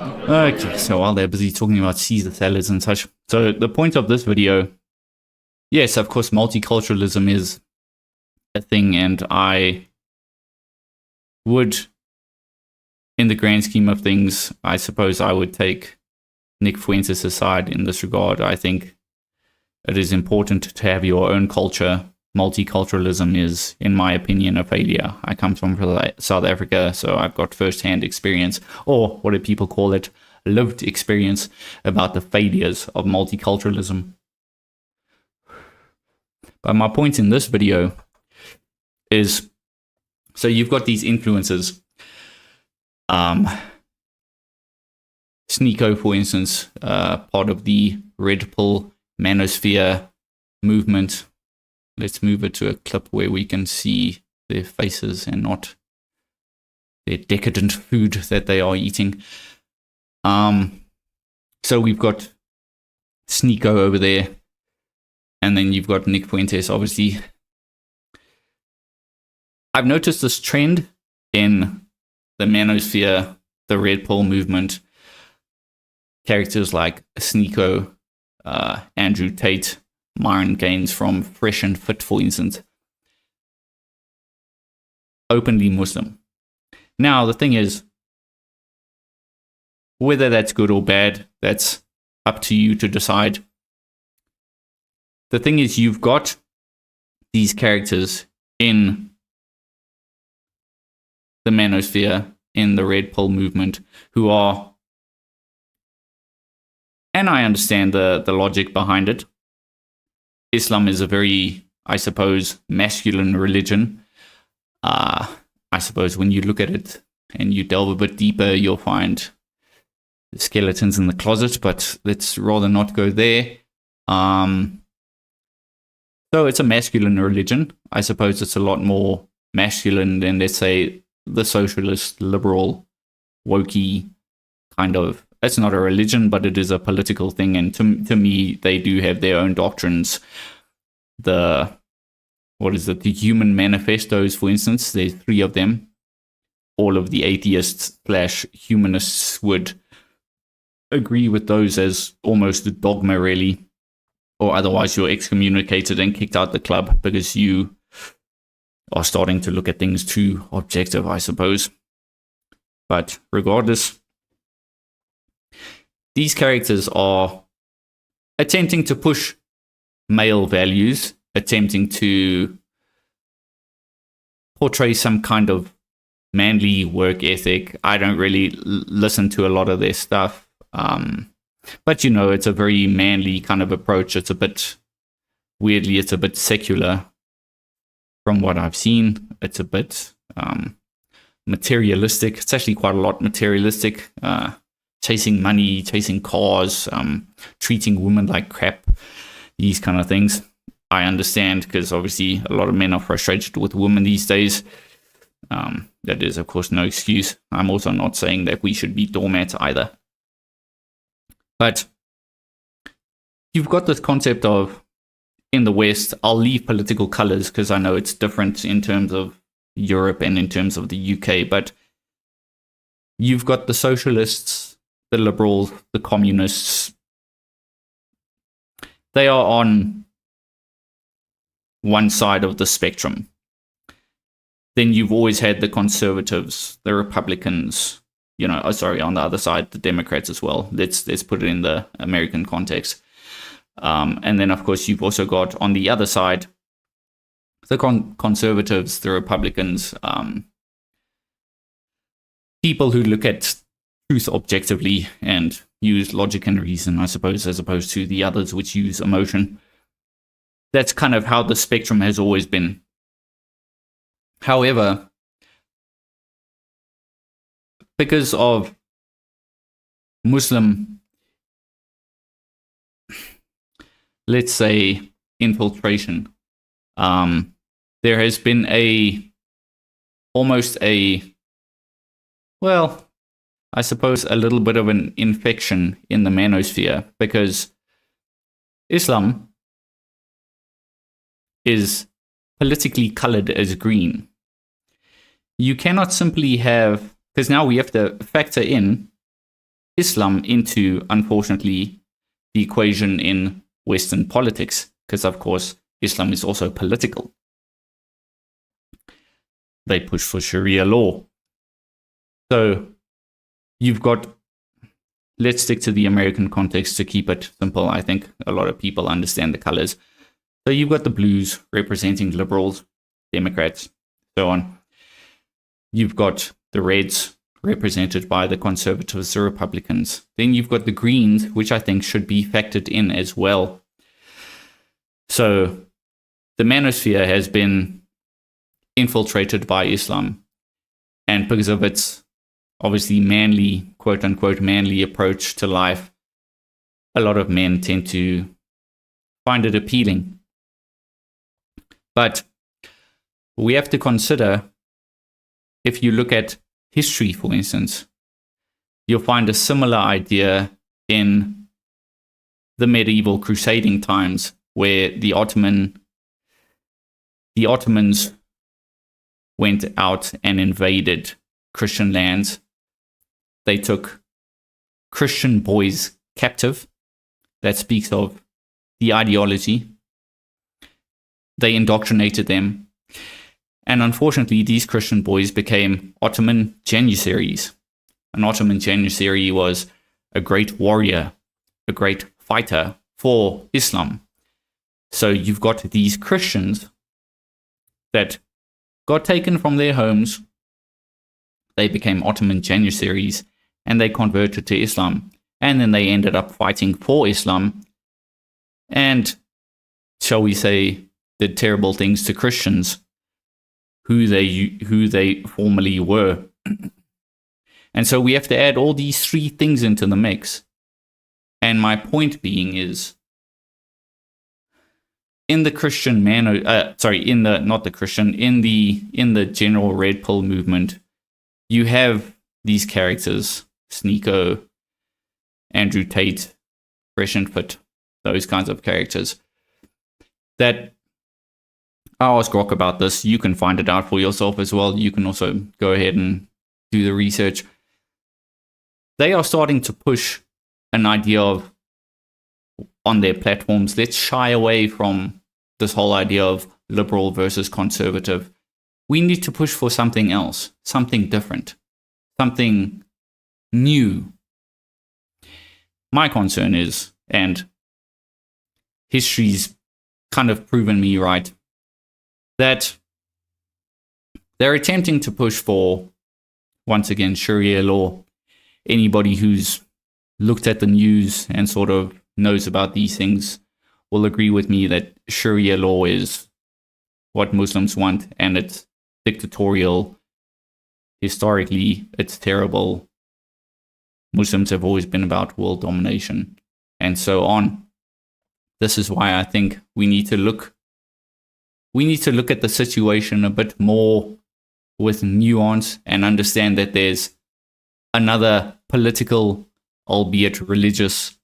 Okay, so while they're busy talking about Caesar salads and such, so the point of this video, yes, of course, multiculturalism is a thing, and I would, in the grand scheme of things, I suppose I would take Nick Fuentes aside in this regard. I think it is important to have your own culture. Multiculturalism is, in my opinion, a failure. I come from South Africa, so I've got first-hand experience, or what do people call it, lived experience about the failures of multiculturalism. But my point in this video is, so you've got these influences. Sneako, for instance, part of the Red Pill Manosphere movement. Let's move it to a clip where we can see their faces and not their decadent food that they are eating. So we've got Sneako over there, and then you've got Nick Fuentes, obviously. I've noticed this trend in the Manosphere, the Red Pill movement. Characters like Sneako, Andrew Tate, Myron Gaines from Fresh and Fit, for instance, openly Muslim. Now, the thing is, whether that's good or bad, that's up to you to decide. The thing is, you've got these characters in the Manosphere, in the Red Pill movement, who are, and I understand the logic behind it, Islam is a very, I suppose, masculine religion. I suppose when you look at it and you delve a bit deeper, you'll find the skeletons in the closet, but let's rather not go there. So it's a masculine religion. I suppose it's a lot more masculine than, let's say, the socialist liberal wokey kind of, it's not a religion, but it is a political thing. And to me, they do have their own doctrines. The Human Manifestos, for instance, there's 3 of them. All of the atheists/humanists would agree with those as almost a dogma, really. Or otherwise you're excommunicated and kicked out the club because you are starting to look at things too objective, I suppose. But regardless, these characters are attempting to push male values, attempting to portray some kind of manly work ethic. I don't really listen to a lot of their stuff. But, you know, it's a very manly kind of approach. It's a bit, weirdly, it's a bit secular from what I've seen. It's a bit materialistic. It's actually quite a lot materialistic. Chasing money, chasing cars, treating women like crap, these kind of things. I understand, because obviously a lot of men are frustrated with women these days. That is, of course, no excuse. I'm also not saying that we should be doormats either. But you've got this concept of, in the West, I'll leave political colors because I know it's different in terms of Europe and in terms of the UK, but you've got the socialists, the liberals, the communists. They are on one side of the spectrum. Then you've always had the conservatives, the Republicans, you know, on the other side, the Democrats as well. Let's put it in the American context. And then, of course, you've also got on the other side, the conservatives, the Republicans, people who look at truth objectively and use logic and reason, I suppose, as opposed to the others which use emotion. That's kind of how the spectrum has always been. However, because of Muslim, let's say, infiltration, there has been almost a, well, I suppose a little bit of an infection in the manosphere, because Islam is politically colored as green. You cannot simply have, because now we have to factor in Islam into, unfortunately, the equation in Western politics, because of course Islam is also political. They push for Sharia law. So you've got, let's stick to the American context to keep it simple. I think a lot of people understand the colors. So you've got the blues representing liberals, Democrats, so on. You've got the reds represented by the conservatives, the Republicans. Then you've got the greens, which I think should be factored in as well. So the manosphere has been infiltrated by Islam. And because of its obviously manly, quote unquote, manly approach to life, a lot of men tend to find it appealing. But we have to consider, if you look at history, for instance, you'll find a similar idea in the medieval crusading times, where the Ottomans went out and invaded Christian lands. They took Christian boys captive. That speaks of the ideology. They indoctrinated them. And unfortunately, these Christian boys became Ottoman Janissaries. An Ottoman Janissary was a great warrior, a great fighter for Islam. So you've got these Christians that got taken from their homes. They became Ottoman Janissaries and they converted to Islam. And then they ended up fighting for Islam and, shall we say, did terrible things to Christians who they formerly were. And so we have to add all these three things into the mix. And my point being is, in the Christian in the general Red Pill movement, you have these characters, Sneako, Andrew Tate, Fresh and Fit, those kinds of characters, that I asked Grok about this. You can find it out for yourself as well. You can also go ahead and do the research. They are starting to push an idea of, on their platforms, let's shy away from this whole idea of liberal versus conservative. We need to push for something else, something different, something new. My concern is, and history's kind of proven me right, that they're attempting to push for, once again, Sharia law. Anybody who's looked at the news and sort of knows about these things will agree with me that Sharia law is what Muslims want, and it's dictatorial. Historically, it's terrible. Muslims have always been about world domination, and so on. This is why I think we need to look at the situation a bit more with nuance and understand that there's another political, albeit religious,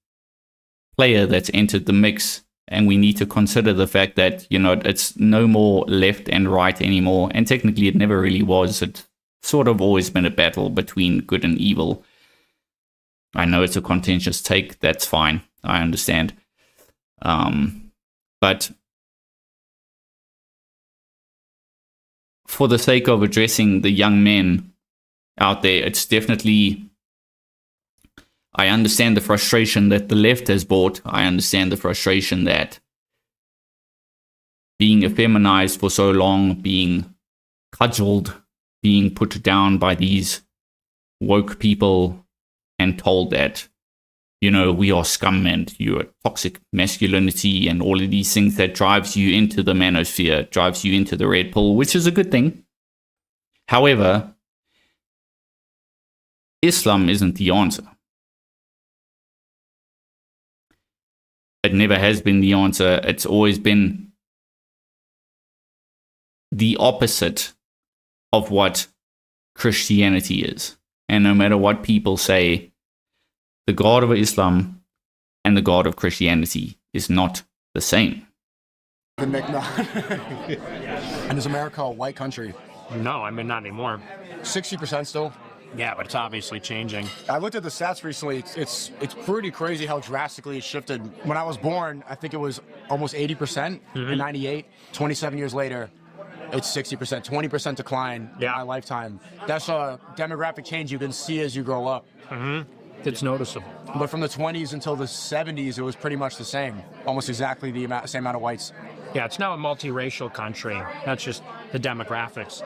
player that's entered the mix, and we need to consider the fact that, you know, it's no more left and right anymore, and technically it never really was. It's sort of always been a battle between good and evil. I know it's a contentious take, that's fine, I understand. But for the sake of addressing the young men out there, it's definitely, I understand the frustration that the left has brought. I understand the frustration that being effeminized for so long, being cudgeled, being put down by these woke people and told that, you know, we are scum and you are toxic masculinity and all of these things that drives you into the manosphere, drives you into the red pill, which is a good thing. However, Islam isn't the answer. It never has been the answer. It's always been the opposite of what Christianity is. And no matter what people say, the God of Islam and the God of Christianity is not the same. And is America a white country? No, I mean, not anymore. 60% still? Yeah, but it's obviously changing. I looked at the stats recently. It's pretty crazy how drastically it shifted. When I was born, I think it was almost 80% in 98. 27 years later, it's 60%, 20% decline in my lifetime. That's a demographic change you can see as you grow up. It's noticeable. But from the 20s until the 70s, it was pretty much the same. Almost exactly the same amount of whites. Yeah, it's now a multiracial country. That's just the demographics.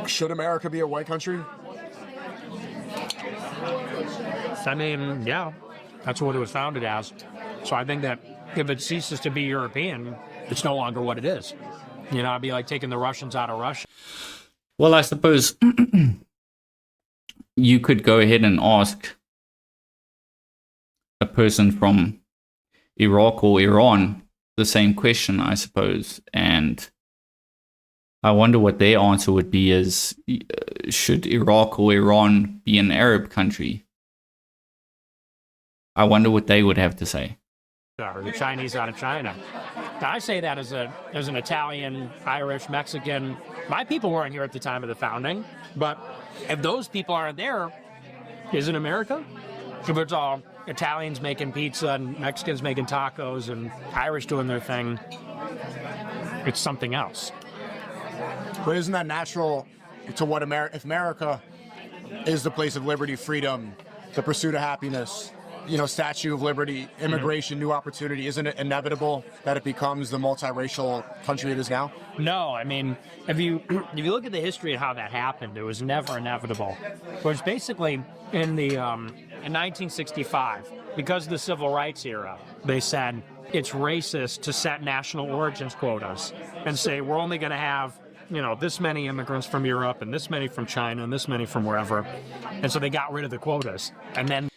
Should America be a white country? I mean, yeah, that's what it was founded as. So I think that if it ceases to be European, it's no longer what it is. You know, it'd be like taking the Russians out of Russia. Well, I suppose you could go ahead and ask a person from Iraq or Iran the same question, I suppose. And I wonder what their answer would be is, should Iraq or Iran be an Arab country? I wonder what they would have to say. Or the Chinese out of China. Now, I say that as an Italian, Irish, Mexican. My people weren't here at the time of the founding, but if those people aren't there, isn't America? If it's all Italians making pizza and Mexicans making tacos and Irish doing their thing, it's something else. But isn't that natural to what if America is the place of liberty, freedom, the pursuit of happiness, you know, Statue of Liberty, immigration, new opportunity, isn't it inevitable that it becomes the multiracial country it is now? No, I mean, if you look at the history of how that happened, it was never inevitable. It was basically in 1965, because of the Civil Rights era, they said it's racist to set national origins quotas and say we're only going to have, you know, this many immigrants from Europe and this many from China and this many from wherever. And so they got rid of the quotas. And then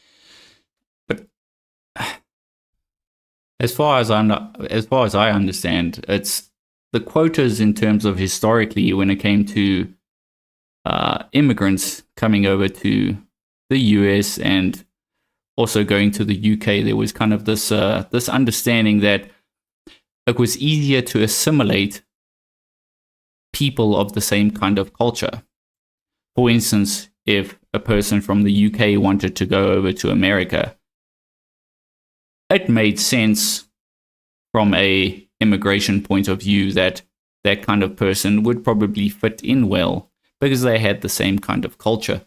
As far as I understand, it's the quotas in terms of historically when it came to immigrants coming over to the US and also going to the UK, there was kind of this this understanding that it was easier to assimilate people of the same kind of culture. For instance, if a person from the UK wanted to go over to America, it made sense from a immigration point of view that that kind of person would probably fit in well because they had the same kind of culture.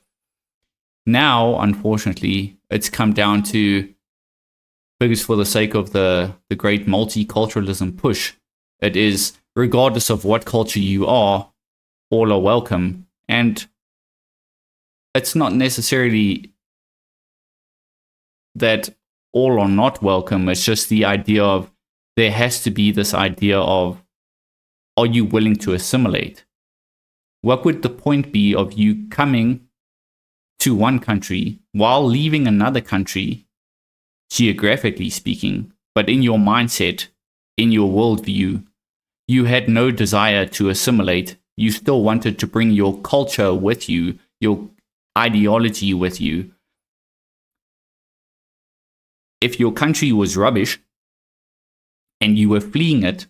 Now, unfortunately, it's come down to, because for the sake of the great multiculturalism push, it is regardless of what culture you are, all are welcome. And it's not necessarily that all are not welcome. It's just the idea of there has to be this idea of, are you willing to assimilate? What would the point be of you coming to one country while leaving another country, geographically speaking, but in your mindset, in your worldview, you had no desire to assimilate. You still wanted to bring your culture with you, your ideology with you. If your country was rubbish and you were fleeing it,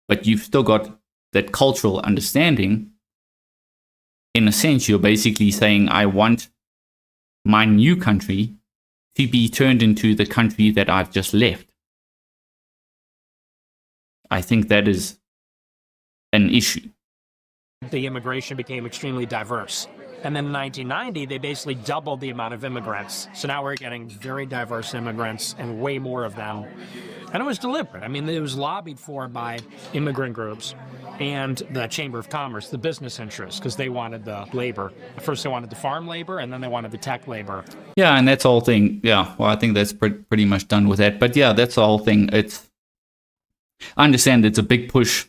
but you've still got that cultural understanding, in a sense, you're basically saying, I want my new country to be turned into the country that I've just left. I think that is an issue. The immigration became extremely diverse. And then in 1990, they basically doubled the amount of immigrants. So now we're getting very diverse immigrants and way more of them. And it was deliberate. I mean, it was lobbied for by immigrant groups and the Chamber of Commerce, the business interests, because they wanted the labor. First they wanted the farm labor, and then they wanted the tech labor. Yeah, and that's the whole thing. Yeah, well, I think that's pretty much done with that. But yeah, that's the whole thing. I understand it's a big push.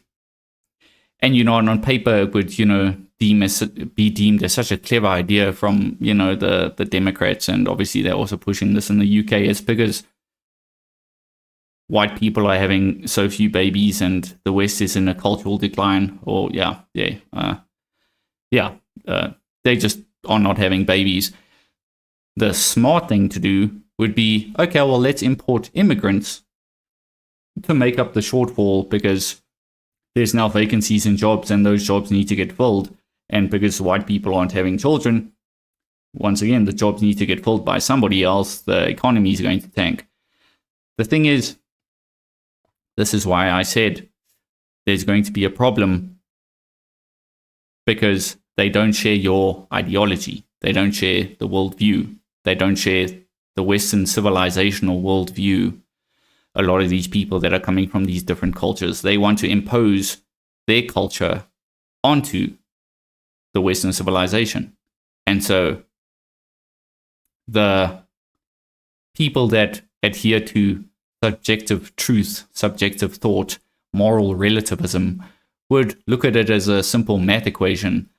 And, on paper, it would, be deemed as such a clever idea from, the Democrats. And obviously they're also pushing this in the UK. It's because white people are having so few babies and the West is in a cultural decline. Or, they just are not having babies. The smart thing to do would be, okay, well, let's import immigrants to make up the shortfall because there's now vacancies in jobs and those jobs need to get filled. And because white people aren't having children, once again, the jobs need to get filled by somebody else. The economy is going to tank. The thing is, this is why I said there's going to be a problem because they don't share your ideology. They don't share the worldview. They don't share the Western civilizational worldview. A lot of these people that are coming from these different cultures, they want to impose their culture onto the Western civilization. And so the people that adhere to subjective truth, subjective thought, moral relativism would look at it as a simple math equation.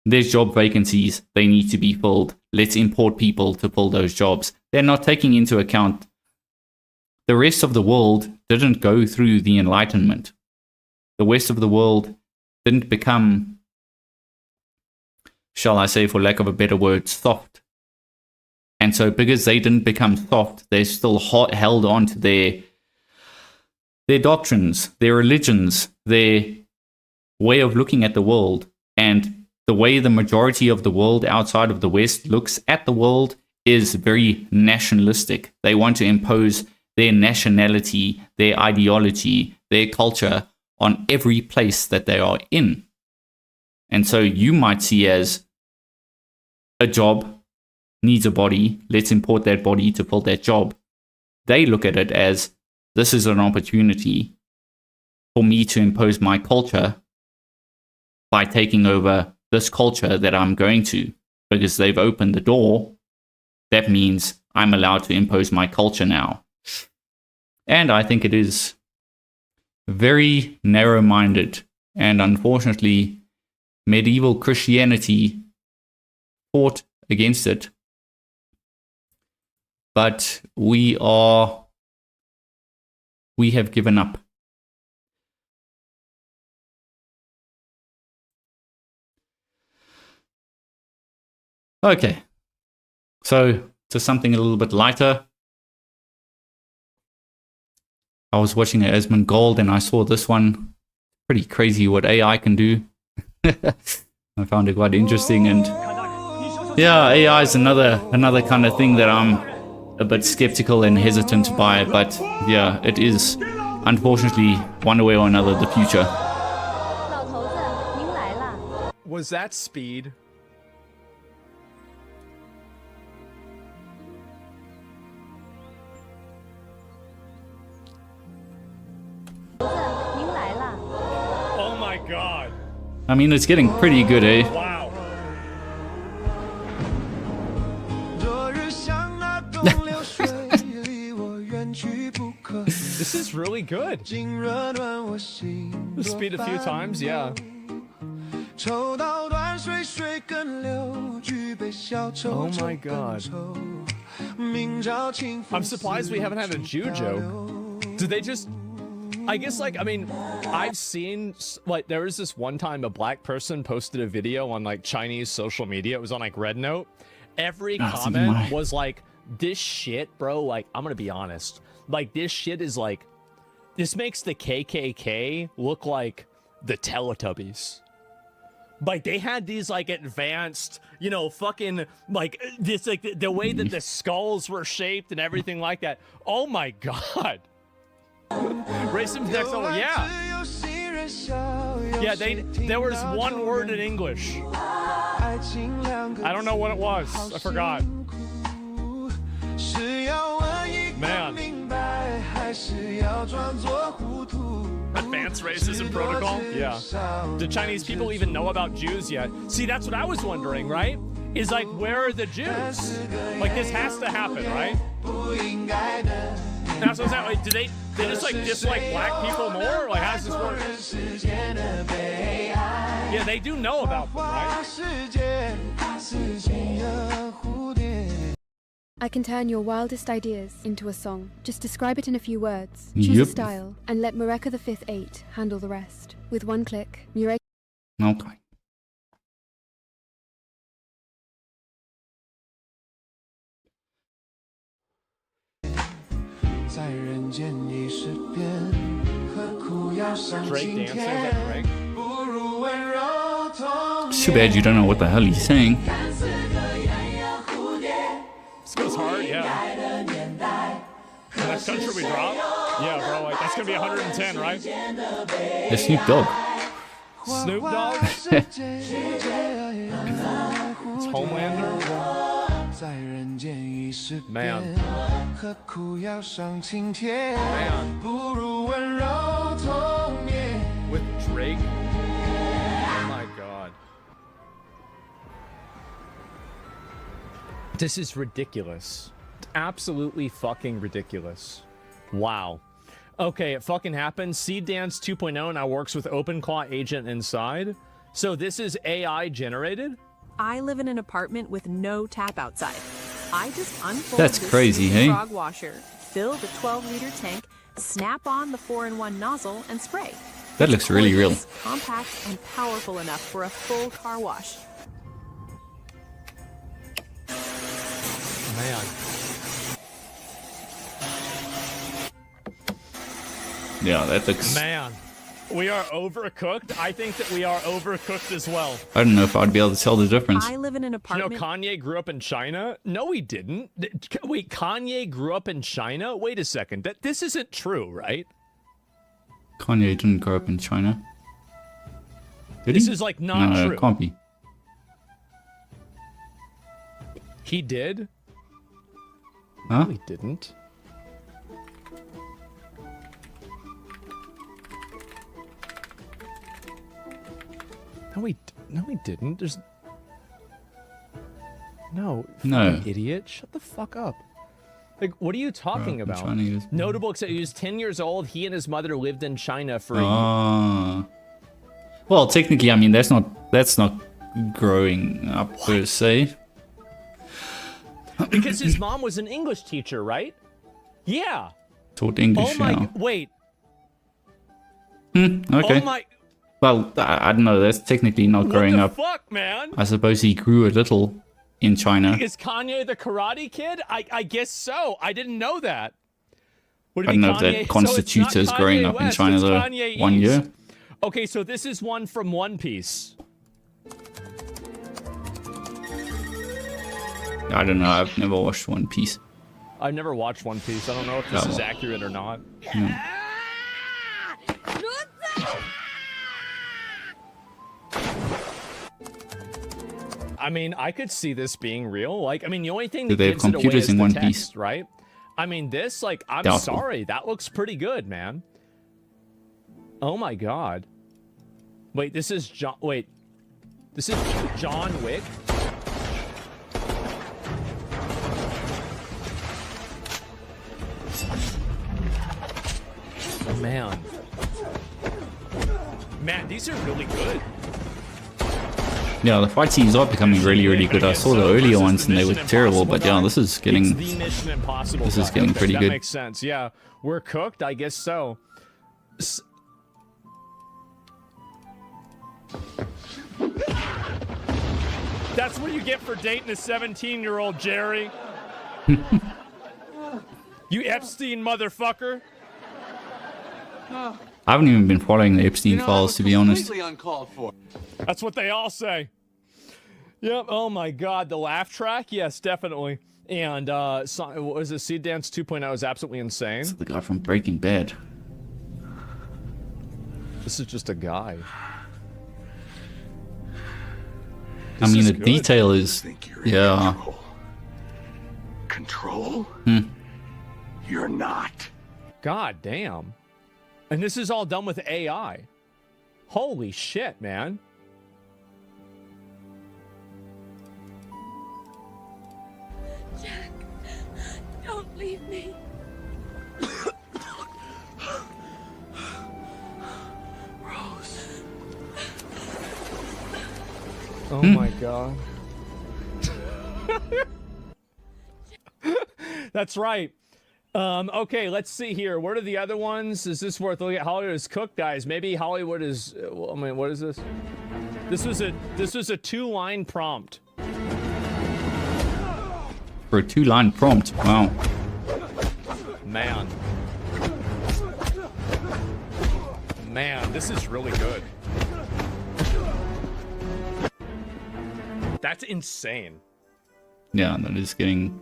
There's job vacancies, they need to be filled. Let's import people to fill those jobs. They're not taking into account the rest of the world didn't go through the Enlightenment. The rest of the world didn't become, shall I say, for lack of a better word, soft. And so because they didn't become soft, they're still held on to their doctrines, their religions, their way of looking at the world. And the way the majority of the world outside of the West looks at the world is very nationalistic. They want to impose their nationality, their ideology, their culture on every place that they are in. And so you might see as a job needs a body, let's import that body to fill that job. They look at it as this is an opportunity for me to impose my culture by taking over this culture that I'm going to, because they've opened the door. That means I'm allowed to impose my culture now. And I think it is very narrow-minded. And unfortunately, medieval Christianity fought against it. But we have given up. Okay. So, to something a little bit lighter. I was watching Asmongold and I saw this one. Pretty crazy what AI can do. I found it quite interesting, and yeah, AI is another kind of thing that I'm a bit skeptical and hesitant by, but yeah, it is unfortunately one way or another the future. Was that speed? Oh my god. I mean, it's getting pretty good, eh? Wow. This is really good. Speed a few times, yeah. Oh my god. I'm surprised we haven't had a Jew joke. Did they just... I guess, like, I mean, I've seen, like, there was this one time a black person posted a video on, like, Chinese social media. It was on, like, Red Note. Every comment was like, this shit, bro, like, I'm gonna be honest. Like, this shit is, like, this makes the KKK look like the Teletubbies. Like, they had these, like, advanced, you know, fucking, like, this, like, the way that the skulls were shaped and everything like that. Oh, my God. Racism's next level, yeah. Yeah, there was one word in English. I don't know what it was. I forgot. Man. Advanced racism protocol? Yeah. Do Chinese people even know about Jews yet? See, that's what I was wondering, right? Is like, where are the Jews? Like, this has to happen, right? That's what like, do they just like dislike black people more? Like, how does this work? Yeah, they do know about them, right? I can turn your wildest ideas into a song. Just describe it in a few words. Choose a style, and let Mureka the 5th 8 handle the rest. With one click, Mureka... Okay. Drake dancing, is that Drake? It's too bad you don't know what the hell he's saying. This goes hard, yeah. Next country we drop? Yeah, bro, like, that's gonna be 110, right? The Snoop Dogg. Snoop Dogg? It's Homelander? Man. With Drake? Oh my god. This is ridiculous. It's absolutely fucking ridiculous. Wow. Okay, it fucking happened. Seed Dance 2.0 now works with OpenClaw Agent inside. So this is AI generated? I live in an apartment with no tap outside. I just unfold That's this crazy, hey? frog washer, fill the 12-liter tank, snap on the 4-in-1 nozzle, and spray. That looks really real. It's compact and powerful enough for a full car wash. Man. Yeah, that looks... Man. We are overcooked. I think that we are overcooked as well. I don't know if I'd be able to tell the difference. I live in an apartment. You know, Kanye grew up in China? No, he didn't. Wait, Kanye grew up in China? Wait a second. This isn't true, right? Kanye didn't grow up in China. Did he? This is like not no, true. It can't be. He did? Huh? No, he didn't. No, he didn't. There's... No. No. Idiot. Shut the fuck up. Like, what are you talking about? Chinese. Notable except he was 10 years old. He and his mother lived in China for Well, technically, I mean, that's not growing up per se. Because his mom was an English teacher, right? Yeah. Taught English, Oh my... yeah. Wait. Okay. Oh my... Well, I don't know. That's technically not growing up. What the fuck, man? I suppose he grew a little. in China. Is Kanye the Karate Kid? I guess so. I didn't know that. I don't know if that constitutes as growing up in China though. 1 year. Okay, so this is one from One Piece. I don't know. I've never watched One Piece. I've never watched One Piece. I don't know if this is accurate or not. I mean, I could see this being real. Like, I mean, the only thing that they have gives it away computers is in the One text, Piece? right? I mean, this, like, I'm Doubtful. sorry. That looks pretty good, man. Oh my god. Wait, this is John. Wait, this is John Wick. Man. Man, these are really good. Yeah, the fight scenes are becoming really, really good. I saw the earlier ones and they were terrible, but yeah, this is getting this is getting pretty that good. Makes sense. Yeah, we're cooked. I guess so. That's what you get for dating a 17-year-old, Jerry. You Epstein motherfucker. I haven't even been following the Epstein files, to be honest. That's what they all say. Yep. Oh my God, the laugh track. Yes, definitely. And what was it? Seed Dance 2.0 is absolutely insane. It's the guy from Breaking Bad. This is just a guy. I mean, the detail is, yeah. Control? You're not. God damn. And this is all done with AI. Holy shit, man. Jack, don't leave me. Rose. Oh my God. That's right. Okay, let's see here. What are the other ones? Is this worth looking at? Hollywood is cooked, guys. Maybe Hollywood is. I mean, what is this? This was a 2-line prompt. For a 2-line prompt, wow. Man. Man, this is really good. That's insane. Yeah, that is getting.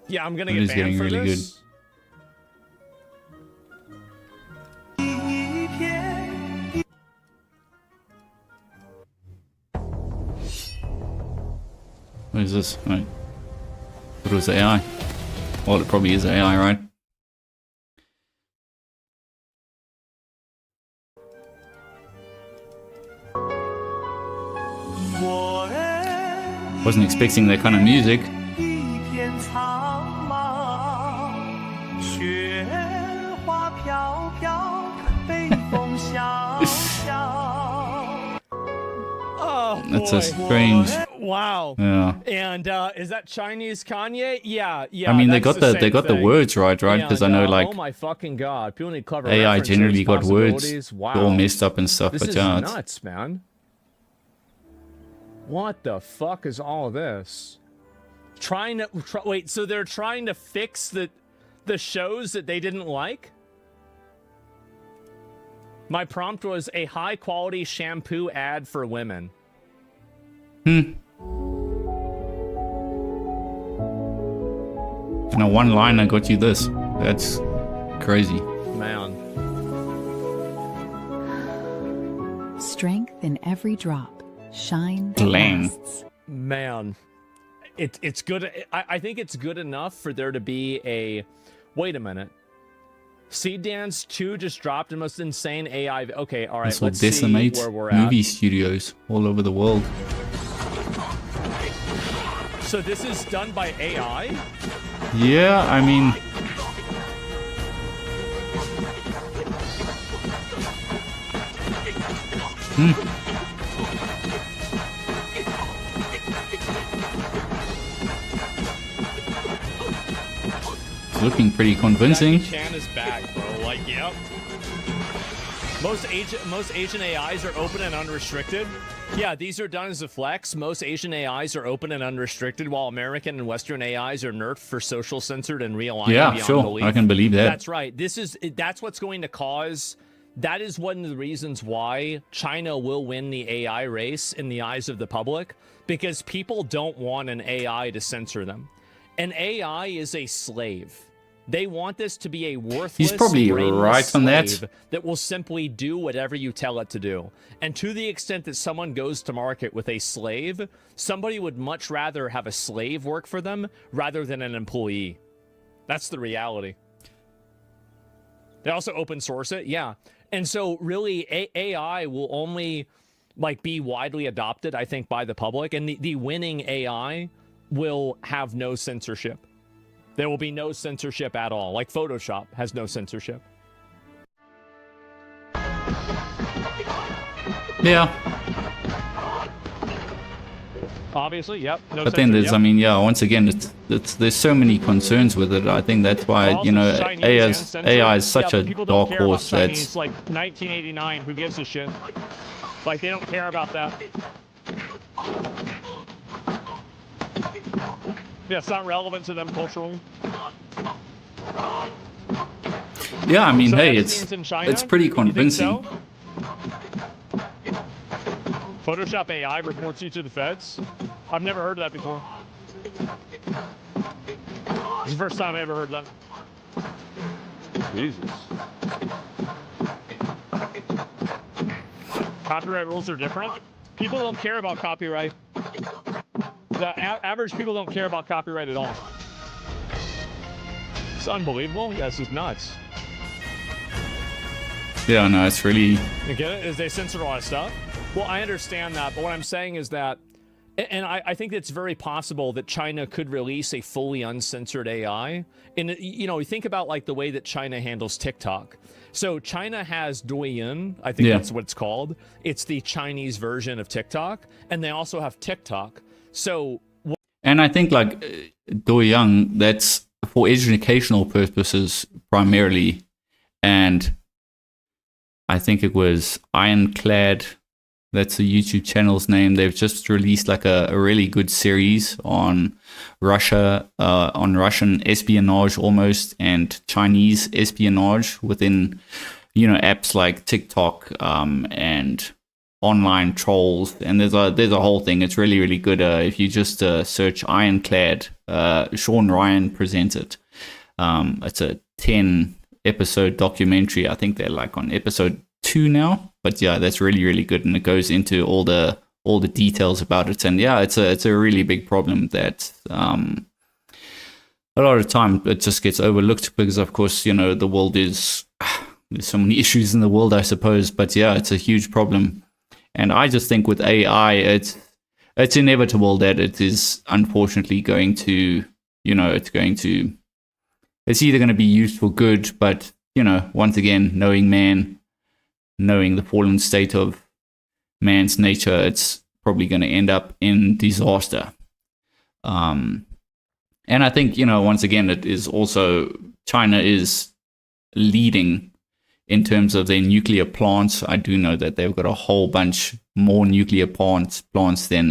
Yeah, I'm gonna That get is banned getting for really this. What is this? Right. It was AI. Well, it probably is AI, right? Wasn't expecting that kind of music. Oh, That's boy. a strange. Wow. Yeah. And is that Chinese Kanye? Yeah, yeah. I mean, they that's got the same they got the thing. words right? Because I know, like, oh my fucking God, people need clever AI references, generally got words possibilities. Wow. all messed up and stuff. This But is yeah, it's, nuts, man. What the fuck is all this? Wait, so they're trying to fix the shows that they didn't like? My prompt was a high quality shampoo ad for women. in a one line, I got you this. That's crazy. Man. Strength in every drop. Shine that Glang. lasts. Man. It's good. I think it's good enough for there to be a... Wait a minute. Seed Dance 2 just dropped the most insane AI... Okay, all right, This will let's see decimate where we're movie at. studios all over the world. So this is done by AI? Yeah, I mean, it's looking pretty convincing. Jackie Chan is back, bro. Like, yep. Most Asian AIs are open and unrestricted. Yeah, these are done as a flex. Most Asian AIs are open and unrestricted, while American and Western AIs are nerfed for social censored and realigned beyond belief. I can believe that. That's right. That's what's going to cause. That is one of the reasons why China will win the AI race in the eyes of the public, because people don't want an AI to censor them. An AI is a slave. They want this to be a worthless, He's probably right on that. slave that will simply do whatever you tell it to do. And to the extent that someone goes to market with a slave, somebody would much rather have a slave work for them rather than an employee. That's the reality. They also open source it, yeah. And so really AI will only be widely adopted, I think, by the public, and the winning AI will have no censorship. There will be no censorship at all. Like Photoshop has no censorship. Yeah. Obviously, yep. No But then there's, I mean, yeah, once again, there's so many concerns with it. I think that's why, you know, AI is such a dark horse that's... like 1989, who gives a shit? Like, they don't care about that. Yeah, it's not relevant to them culturally. Yeah, I mean, So hey, Epstein's in China? it's pretty You think convincing. so? Photoshop AI reports you to the feds? I've never heard of that before. It's the first time I ever heard that. Jesus. Copyright rules are different. People don't care about copyright. The average people don't care about copyright at all. It's unbelievable. Yeah, this is nuts. Yeah, no, it's really... You get it? Is they censor a lot of stuff? Well, I understand that, but what I'm saying is that, and I think it's very possible that China could release a fully uncensored AI. And, you know, you think about like the way that China handles TikTok. So China has Douyin, I think that's what it's called. It's the Chinese version of TikTok. And they also have TikTok. So... And I think like Douyin, that's for educational purposes primarily. And I think it was Ironclad... That's the YouTube channel's name. They've just released like a really good series on Russia, on Russian espionage almost, and Chinese espionage within, you know, apps like TikTok and online trolls. And there's a whole thing. It's really, really good. If you just search Ironclad, Sean Ryan presents it. It's a 10-episode documentary. I think they're like on episode 2 now. But yeah, that's really, really good, and it goes into all the details about it. And yeah, it's a really big problem that a lot of the time it just gets overlooked because, of course, you know, the world is there's so many issues in the world, I suppose. But yeah, it's a huge problem, and I just think with AI, it's inevitable that it is unfortunately going to, you know, it's either going to be used for good, but you know, once again, knowing the fallen state of man's nature, it's probably going to end up in disaster. And I think, you know, once again, it is also, China is leading in terms of their nuclear plants. I do know that they've got a whole bunch more nuclear plants than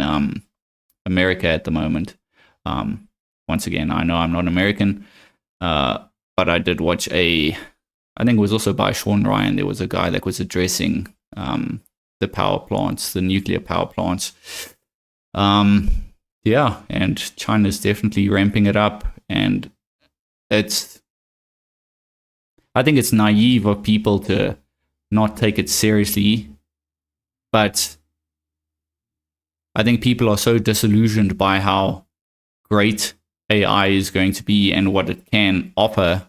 America at the moment. Once again, I know I'm not American, but I did watch I think it was also by Sean Ryan. There was a guy that was addressing the power plants, the nuclear power plants. Yeah, and China's definitely ramping it up. And I think it's naive of people to not take it seriously. But I think people are so disillusioned by how great AI is going to be and what it can offer,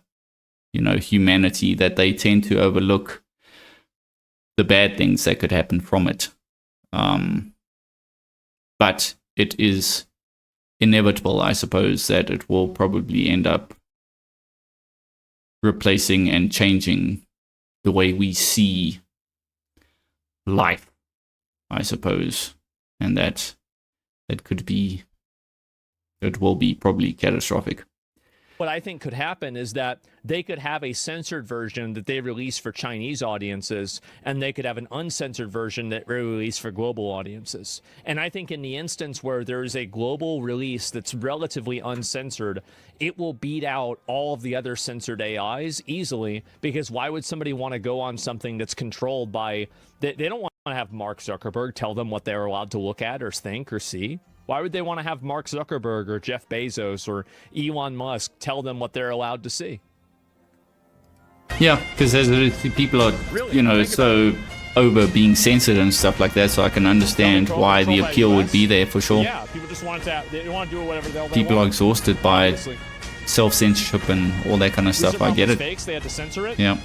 you know, humanity, that they tend to overlook the bad things that could happen from it. But it is inevitable, I suppose, that it will probably end up replacing and changing the way we see life, I suppose. And it will be probably catastrophic. what I think could happen is that they could have a censored version that they release for Chinese audiences, and they could have an uncensored version that they release for global audiences. And I think in the instance where there is a global release that's relatively uncensored, it will beat out all of the other censored AIs easily, because why would somebody want to go on something that's controlled by... They don't want to have Mark Zuckerberg tell them what they're allowed to look at or think or see. Why would they want to have Mark Zuckerberg or Jeff Bezos or Elon Musk tell them what they're allowed to see? Yeah, because people are, you know, so over being censored and stuff like that, so I can understand why the appeal would be there for sure. Yeah, people just want to, they want to do whatever they want. People are exhausted by self-censorship and all that kind of stuff. I get it. Fakes, they had to censor it. Yeah.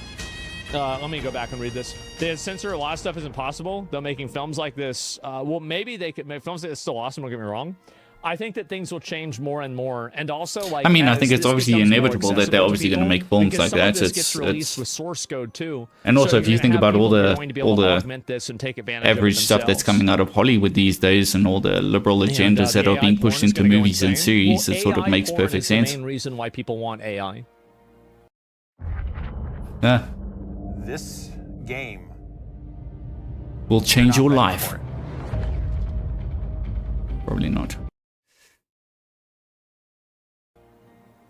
Let me go back and read this. They had censor a lot of stuff isn't possible. They're making films like this. Well, maybe they could make films that are still awesome. Don't get me wrong. I think that things will change more and more, and also like. I mean, I think it's obviously inevitable that they're obviously going to make films like that. It's released with source code too. And also, if you think about all the average stuff that's coming out of Hollywood these days, and all the liberal agendas that are being pushed into movies and series, it sort of makes perfect sense. The main reason why people want AI. Yeah. This game will change your life. Probably not.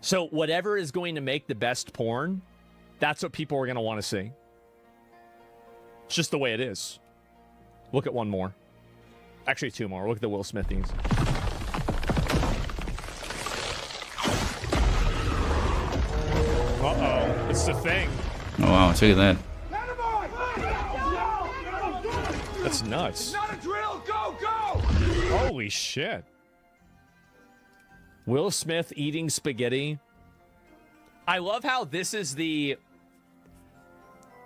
So whatever is going to make the best porn, that's what people are going to want to see. It's just the way it is. Look at one more. Actually, two more. Look at the Will Smith things. Uh-oh. It's the thing. Oh, wow. Look at that. That's nuts. Not a drill. Go, go. Holy shit. Will Smith eating spaghetti. I love how this is the...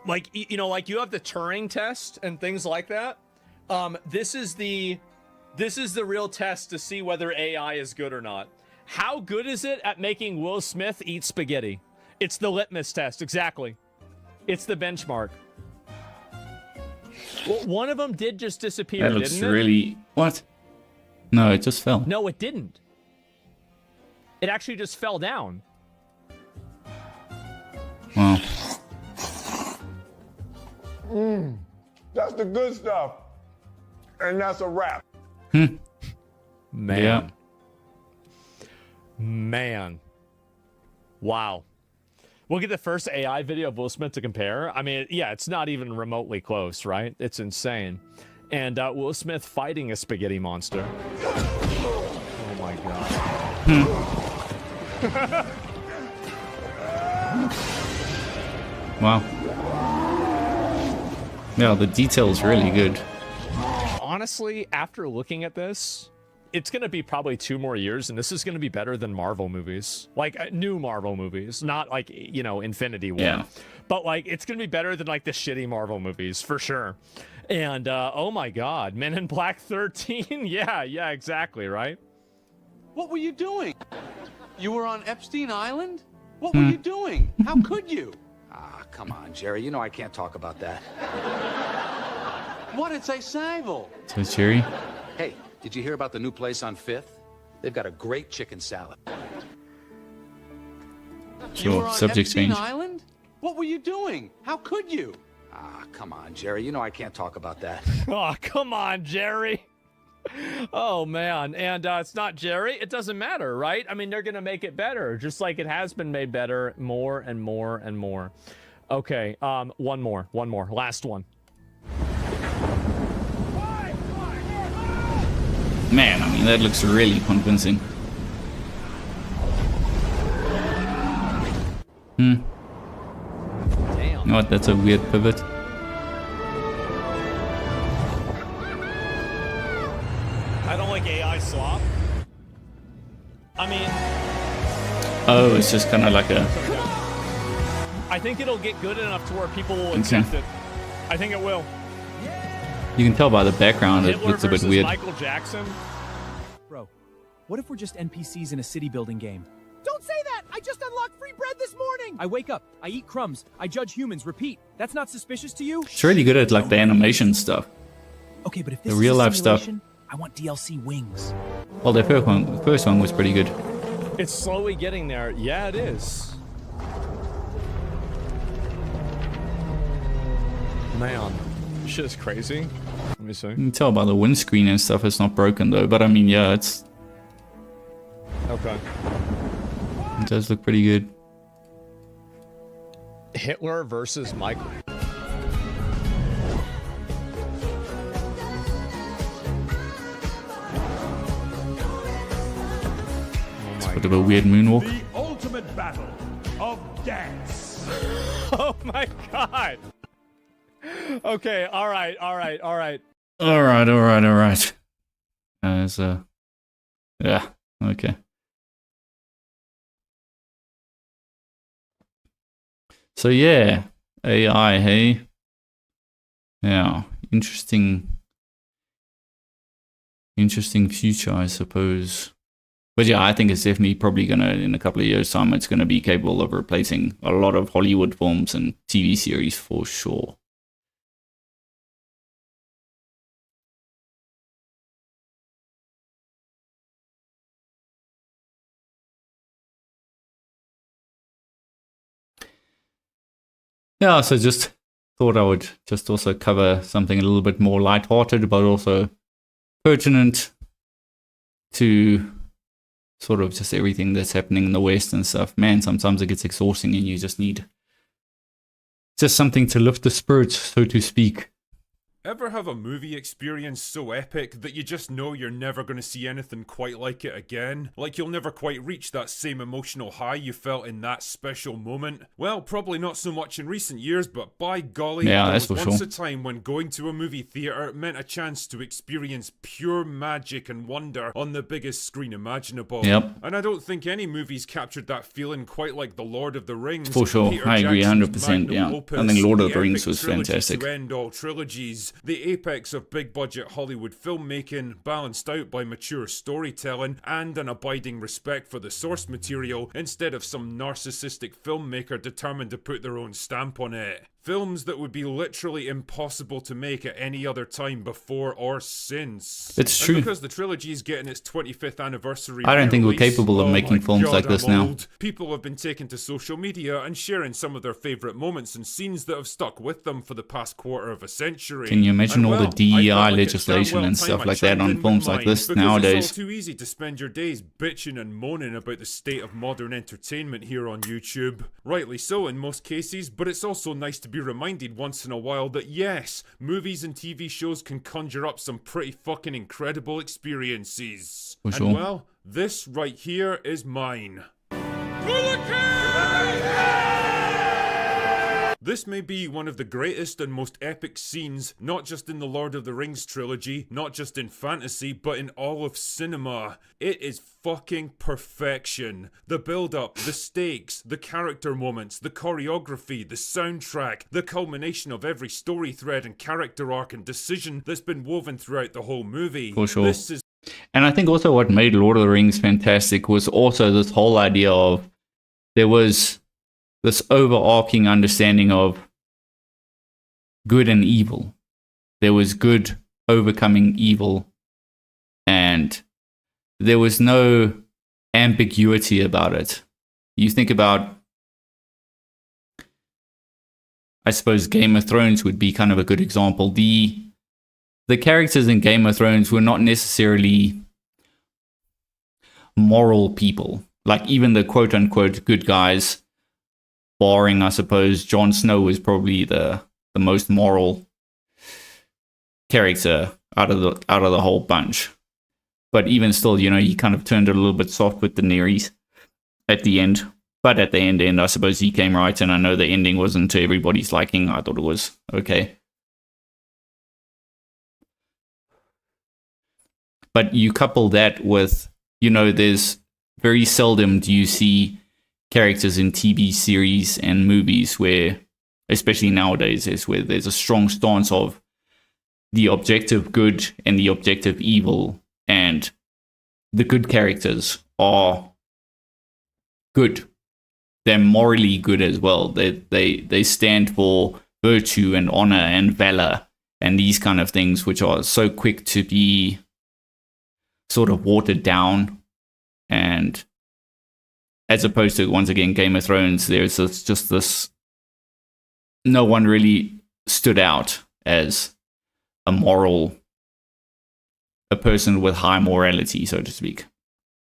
Like, you know, like you have the Turing test and things like that. This is the real test to see whether AI is good or not. How good is it at making Will Smith eat spaghetti? It's the litmus test, exactly. It's the benchmark. Well, one of them did just disappear, That looks didn't it? really... What? No, it just fell. No, it didn't. It actually just fell down. Wow. That's the good stuff. And that's a wrap. Man. Yeah. Man. Wow. We'll get the first AI video of Will Smith to compare. I mean, yeah, it's not even remotely close, right? It's insane. And Will Smith fighting a spaghetti monster. Oh my god. Wow. Yeah, the detail's really good. Honestly, after looking at this, it's going to be probably 2 more years, and this is going to be better than Marvel movies. Like, new Marvel movies. Not like, you know, Infinity War. Yeah. But, like, it's going to be better than, like, the shitty Marvel movies, for sure. And, oh my god, Men in Black 13? yeah, exactly, right? What were you doing? You were on Epstein Island? What were you doing? How could you? Ah, come on, Jerry. You know I can't talk about that. What? It's a sable. So, Jerry? Hey, did you hear about the new place on 5th? They've got a great chicken salad. You were Sure, on subject Epstein change. Island? What were you doing? How could you? Ah, come on, Jerry. You know I can't talk about that. Oh, come on, Jerry. Oh, man. And it's not Jerry. It doesn't matter, right? I mean, they're going to make it better, just like it has been made better more and more and more. Okay, one more. Last one. Man, I mean, that looks really convincing. Damn. You know what? That's a weird pivot. I don't like AI slop. I mean... Oh, it's just kind of like a... I think it'll get good enough to where people will accept it. I think it will. You can tell by the background it Hitler looks a bit versus weird. Michael Jackson. Bro, what if we're just NPCs in a city building game? Don't say that! I just unlocked free bread this morning! I wake up, I eat crumbs, I judge humans, repeat. That's not suspicious to you? It's really good at like the animation stuff. Okay, but if this The real is a life stuff. simulation, I want DLC wings. Well, the first one was pretty good. It's slowly getting there. Yeah, it is. Man, shit is crazy. Let me see. You can tell by the windscreen and stuff it's not broken though, but I mean, yeah, it's... Okay. It does look pretty good. Hitler versus Michael. It's a bit of a weird moonwalk. The ultimate battle of dance. Oh my god. Okay, alright. Alright. Yeah, okay. So yeah, AI, hey? Yeah, interesting future, I suppose. But yeah, I think it's definitely probably gonna, in a couple of years' time, it's gonna be capable of replacing a lot of Hollywood films and TV series for sure. Yeah, so just thought I would just also cover something a little bit more lighthearted, but also pertinent to sort of just everything that's happening in the West and stuff. Man, sometimes it gets exhausting and you just need just something to lift the spirits, so to speak. Ever have a movie experience so epic that you just know you're never going to see anything quite like it again? Like you'll never quite reach that same emotional high you felt in that special moment? Well, probably not so much in recent years, but by golly, yeah, there that's was for once sure. a time when going to a movie theatre meant a chance to experience pure magic and wonder on the biggest screen imaginable. Yep. And I don't think any movies captured that feeling quite like The Lord of the Rings. For sure, Peter I agree Jackson's 100%, magnum yeah. opus, I think Lord of the epic Rings was trilogy fantastic. To end all trilogies, the apex of big-budget Hollywood filmmaking, balanced out by mature storytelling and an abiding respect for the source material instead of some narcissistic filmmaker determined to put their own stamp on it. Films that would be literally impossible to make at any other time before or since. It's And true. because the trilogy is getting its 25th anniversary I don't think we're re-release, capable of oh making my films God, like this I'm now. old. People have been taking to social media and sharing some of their favourite moments and scenes that have stuck with them for the past quarter of a century. Can you imagine And all the well, DEI I felt like it's legislation damn well and time stuff I like that chimed on in films with like mine, this because nowadays? It's all too easy to spend your days bitching and moaning about the state of modern entertainment here on YouTube. Rightly so in most cases, but it's also nice to be reminded once in a while that yes, movies and TV shows can conjure up some pretty fucking incredible experiences. For sure. And well, this right here is mine. This may be one of the greatest and most epic scenes, not just in the Lord of the Rings trilogy, not just in fantasy, but in all of cinema. It is fucking perfection. The build-up, the stakes, the character moments, the choreography, the soundtrack, the culmination of every story thread and character arc and decision that's been woven throughout the whole movie. For sure. This is And I think also what made Lord of the Rings fantastic was also this whole idea of there was this overarching understanding of good and evil. There was good overcoming evil, and there was no ambiguity about it. You think about, I suppose Game of Thrones would be kind of a good example. The characters in Game of Thrones were not necessarily moral people. Like even the quote-unquote good guys, barring, I suppose, Jon Snow is probably the most moral character out of the whole bunch. But even still, you know, he kind of turned it a little bit soft with Daenerys at the end. But at the end, I suppose he came right, and I know the ending wasn't to everybody's liking. I thought it was okay. But you couple that with, you know, there's very seldom do you see characters in TV series and movies where, especially nowadays, is where there's a strong stance of the objective good and the objective evil, and the good characters are good. They're morally good as well. They stand for virtue and honor and valor and these kind of things, which are so quick to be sort of watered down and as opposed to, once again, Game of Thrones, there's just this, no one really stood out as a person with high morality, so to speak.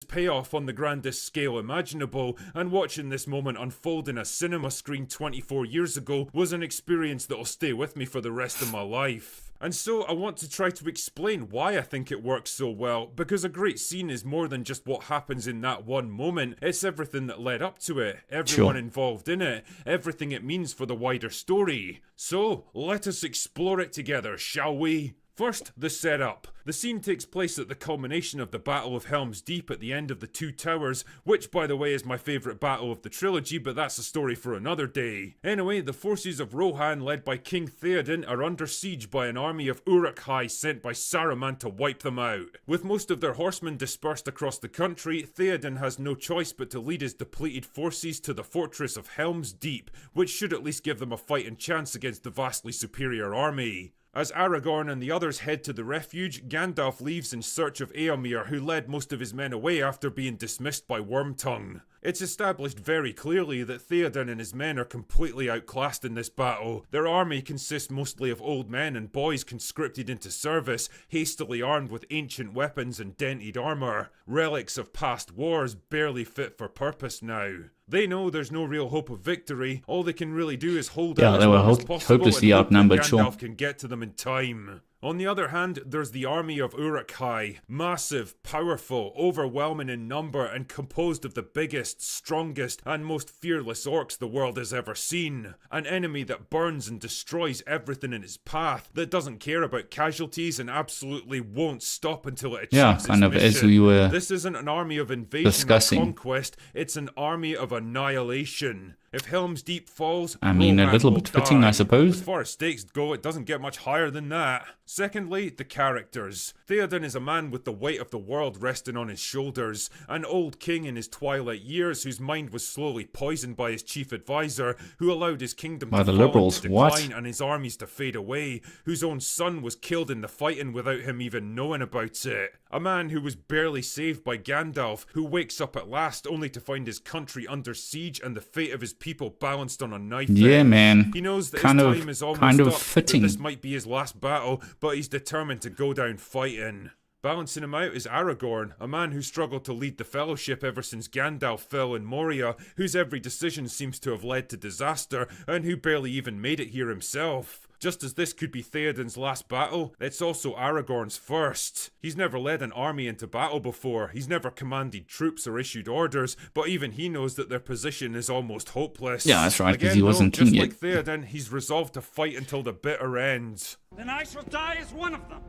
Payoff on the grandest scale imaginable, and watching this moment unfold in a cinema screen 24 years ago was an experience that'll stay with me for the rest of my life. And so I want to try to explain why I think it works so well, because a great scene is more than just what happens in that one moment, it's everything that led up to it, everyone involved in it, everything it means for the wider story. So, let us explore it together, shall we? First, the setup. The scene takes place at the culmination of the Battle of Helm's Deep at the end of the Two Towers, which by the way is my favourite battle of the trilogy, but that's a story for another day. Anyway, the forces of Rohan led by King Theoden are under siege by an army of Uruk-hai sent by Saruman to wipe them out. With most of their horsemen dispersed across the country, Theoden has no choice but to lead his depleted forces to the fortress of Helm's Deep, which should at least give them a fighting chance against the vastly superior army. As Aragorn and the others head to the refuge, Gandalf leaves in search of Eomer, who led most of his men away after being dismissed by Wormtongue. It's established very clearly that Theoden and his men are completely outclassed in this battle. Their army consists mostly of old men and boys conscripted into service, hastily armed with ancient weapons and dented armour, relics of past wars barely fit for purpose now. They know there's no real hope of victory. All they can really do is hold out as long as possible hopelessly and hope that outnumbered, Gandalf can get to them in time. On the other hand, there's the army of Uruk-hai, massive, powerful, overwhelming in number, and composed of the biggest, strongest, and most fearless orcs the world has ever seen. An enemy that burns and destroys everything in its path, that doesn't care about casualties and absolutely won't stop until it achieves its mission. As we were This isn't an army of invasion or conquest, it's an army of annihilation. If Helm's Deep falls, I mean, a Rohan little will bit fitting, die. I suppose. As far as stakes go, it doesn't get much higher than that. Secondly, the characters. Theoden is a man with the weight of the world resting on his shoulders, an old king in his twilight years whose mind was slowly poisoned by his chief advisor, who allowed his kingdom to fall into decline and his armies to fade away, whose own son was killed in the fighting without him even knowing about it. A man who was barely saved by Gandalf, who wakes up at last only to find his country under siege and the fate of his people balanced on a knife edge. Yeah, man. He knows that Kind his of- time is almost kind of up, fitting. that this might be his last battle, but he's determined to go down fighting. Balancing him out is Aragorn, a man who struggled to lead the Fellowship ever since Gandalf fell in Moria, whose every decision seems to have led to disaster, and who barely even made it here himself. Just as this could be Theoden's last battle, it's also Aragorn's first. He's never led an army into battle before, he's never commanded troops or issued orders, but even he knows that their position is almost hopeless. Yeah, that's right, 'cause Again, he wasn't though, king just yet. like Theoden, he's resolved to fight until the bitter end. Then I shall die as one of them.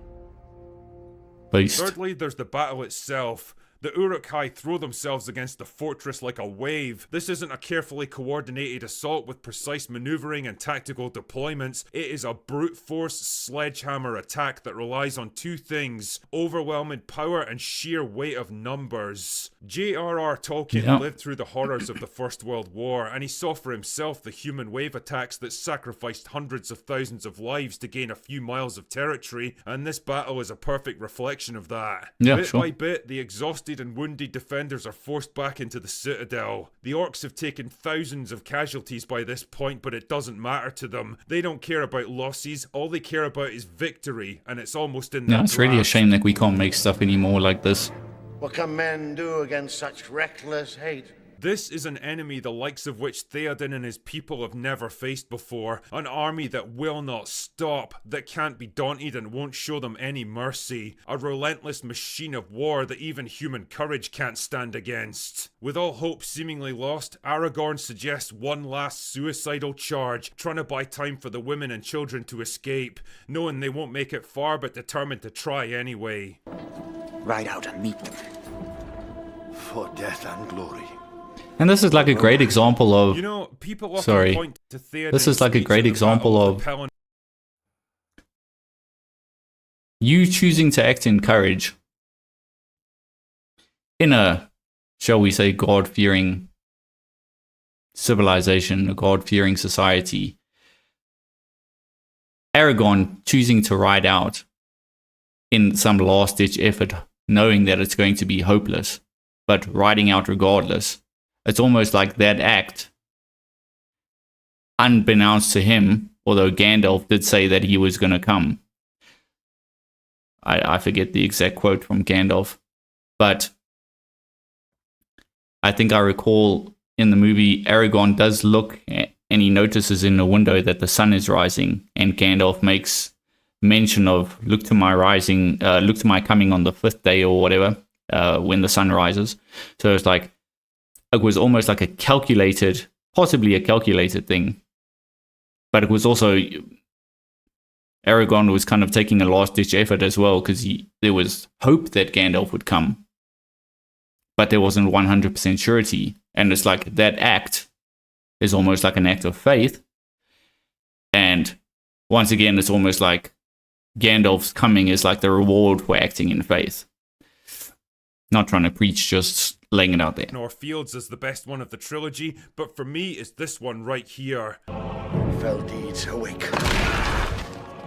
Beast. Thirdly, there's the battle itself. The Uruk-hai throw themselves against the fortress like a wave. This isn't a carefully coordinated assault with precise maneuvering and tactical deployments. It is a brute force sledgehammer attack that relies on two things: overwhelming power and sheer weight of numbers. J.R.R. Tolkien lived through the horrors of the First World War, and he saw for himself the human wave attacks that sacrificed hundreds of thousands of lives to gain a few miles of territory, and this battle is a perfect reflection of that. Yeah, bit sure. by bit, the exhausted and wounded defenders are forced back into the citadel. The orcs have taken thousands of casualties by this point, but it doesn't matter to them. They don't care about losses, all they care about is victory, and it's almost in their Yeah, it's really a grasp. shame that we can't make stuff anymore like this. What can men do against such reckless hate? This is an enemy the likes of which Theoden and his people have never faced before. An army that will not stop, that can't be daunted and won't show them any mercy. A relentless machine of war that even human courage can't stand against. With all hope seemingly lost, Aragorn suggests one last suicidal charge, trying to buy time for the women and children to escape, knowing they won't make it far but determined to try anyway. Ride out and meet them. For death and glory. And this is like a great example of... You know, people often point to Theoden's This is like a speech great at the example Battle of Pelennor. you choosing to act in courage in a, shall we say, God-fearing civilization, a God-fearing society. Aragorn choosing to ride out in some last-ditch effort, knowing that it's going to be hopeless, but riding out regardless. it's almost like that act, unbeknownst to him, although Gandalf did say that he was going to come. I forget the exact quote from Gandalf, but I think I recall in the movie Aragorn does look and he notices in the window that the sun is rising, and Gandalf makes mention of look to my coming on the 5th day or whatever, when the sun rises. So it's like, it was almost like possibly a calculated thing, but it was also, Aragorn was kind of taking a last-ditch effort as well, because there was hope that Gandalf would come, but there wasn't 100% surety. And it's like that act is almost like an act of faith. And once again, it's almost like Gandalf's coming is like the reward for acting in faith. Not trying to preach, just laying it out there. Northfields is the best one of the trilogy, but for me, it's this one right here. Fell deeds awake.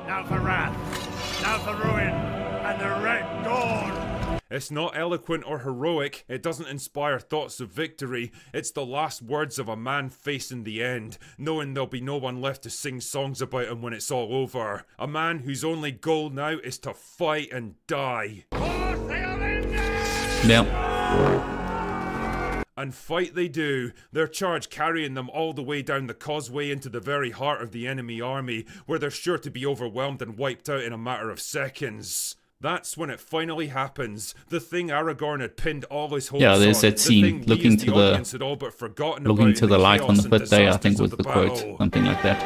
Now for wrath, now for ruin, and the Red Dawn! It's not eloquent or heroic, it doesn't inspire thoughts of victory, it's the last words of a man facing the end, knowing there'll be no one left to sing songs about him when it's all over. A man whose only goal now is to fight and die. Yeah. And fight they do, their charge carrying them all the way down the causeway into the very heart of the enemy army, where they're sure to be overwhelmed and wiped out in a matter of seconds. That's when it finally happens. The thing Aragorn had pinned all his hopes on. Yeah, there's that scene, looking to the light on the 5th day, I think was the quote, something like that.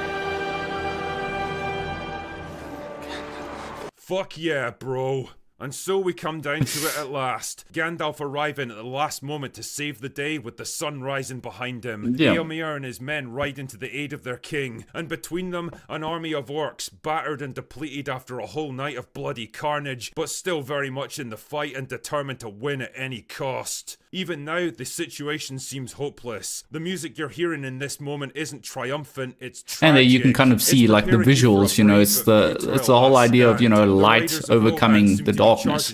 Fuck yeah, bro. And so we come down to it at last. Gandalf arriving at the last moment to save the day with the sun rising behind him. Yeah. Éomer and his men riding to the aid of their king. And between them, an army of orcs, battered and depleted after a whole night of bloody carnage, but still very much in the fight and determined to win at any cost. Even now, the situation seems hopeless. The music you're hearing in this moment isn't triumphant, it's tragic. And there you can kind of see like the visuals, you know, it's the whole idea of, you know, light overcoming the darkness.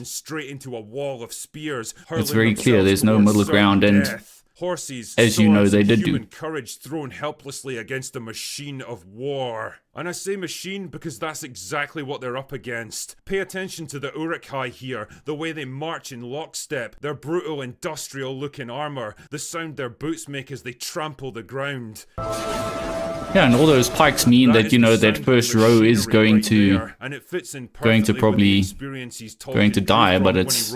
Straight into a wall of spears, it's very clear there's no middle ground, and horses, as you know, they did do. Human courage thrown helplessly against a machine of war. And I say machine because that's exactly what they're up against. Pay attention to the Uruk-hai here, the way they march in lockstep, their brutal industrial looking armour, the sound their boots make as they trample the ground. Yeah, and all those pikes mean that, you know, that first row is going to probably die, but it's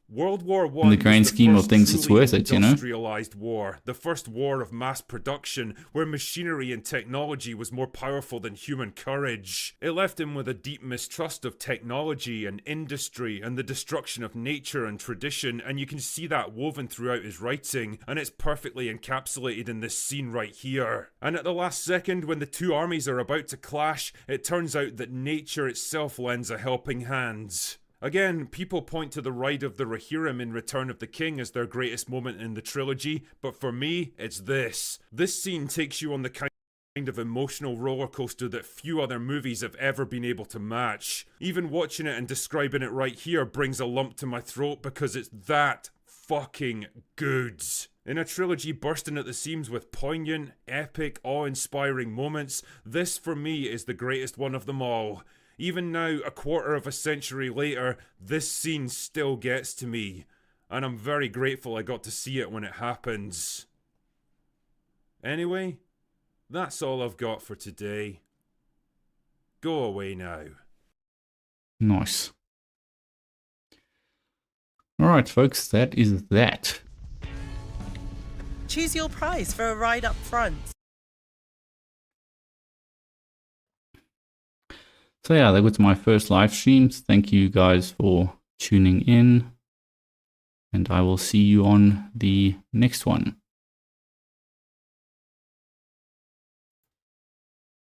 World War I in the grand scheme of things, it's worth it, you know. Industrialized war, the first war of mass production, where machinery and technology was more powerful than human courage. It left him with a deep mistrust of technology and industry and the destruction of nature and tradition, and you can see that woven throughout his writing, and it's perfectly encapsulated in this scene right here. And at the last second, when the two armies are about to clash, it turns out that nature itself lends a helping hand. Again, people point to the ride of the Rohirrim in Return of the King as their greatest moment in the trilogy, but for me, it's this. This scene takes you on the kind of emotional roller coaster that few other movies have ever been able to match. Even watching it and describing it right here brings a lump to my throat because it's that fucking good. In a trilogy bursting at the seams with poignant, epic, awe-inspiring moments, this for me is the greatest one of them all. Even now, a quarter of a century later, this scene still gets to me, and I'm very grateful I got to see it when it happens. Anyway, that's all I've got for today. Go away now. Nice. Alright, folks, that is that. Choose your price for a ride up front. So yeah, that was my first live streams. Thank you guys for tuning in, and I will see you on the next one.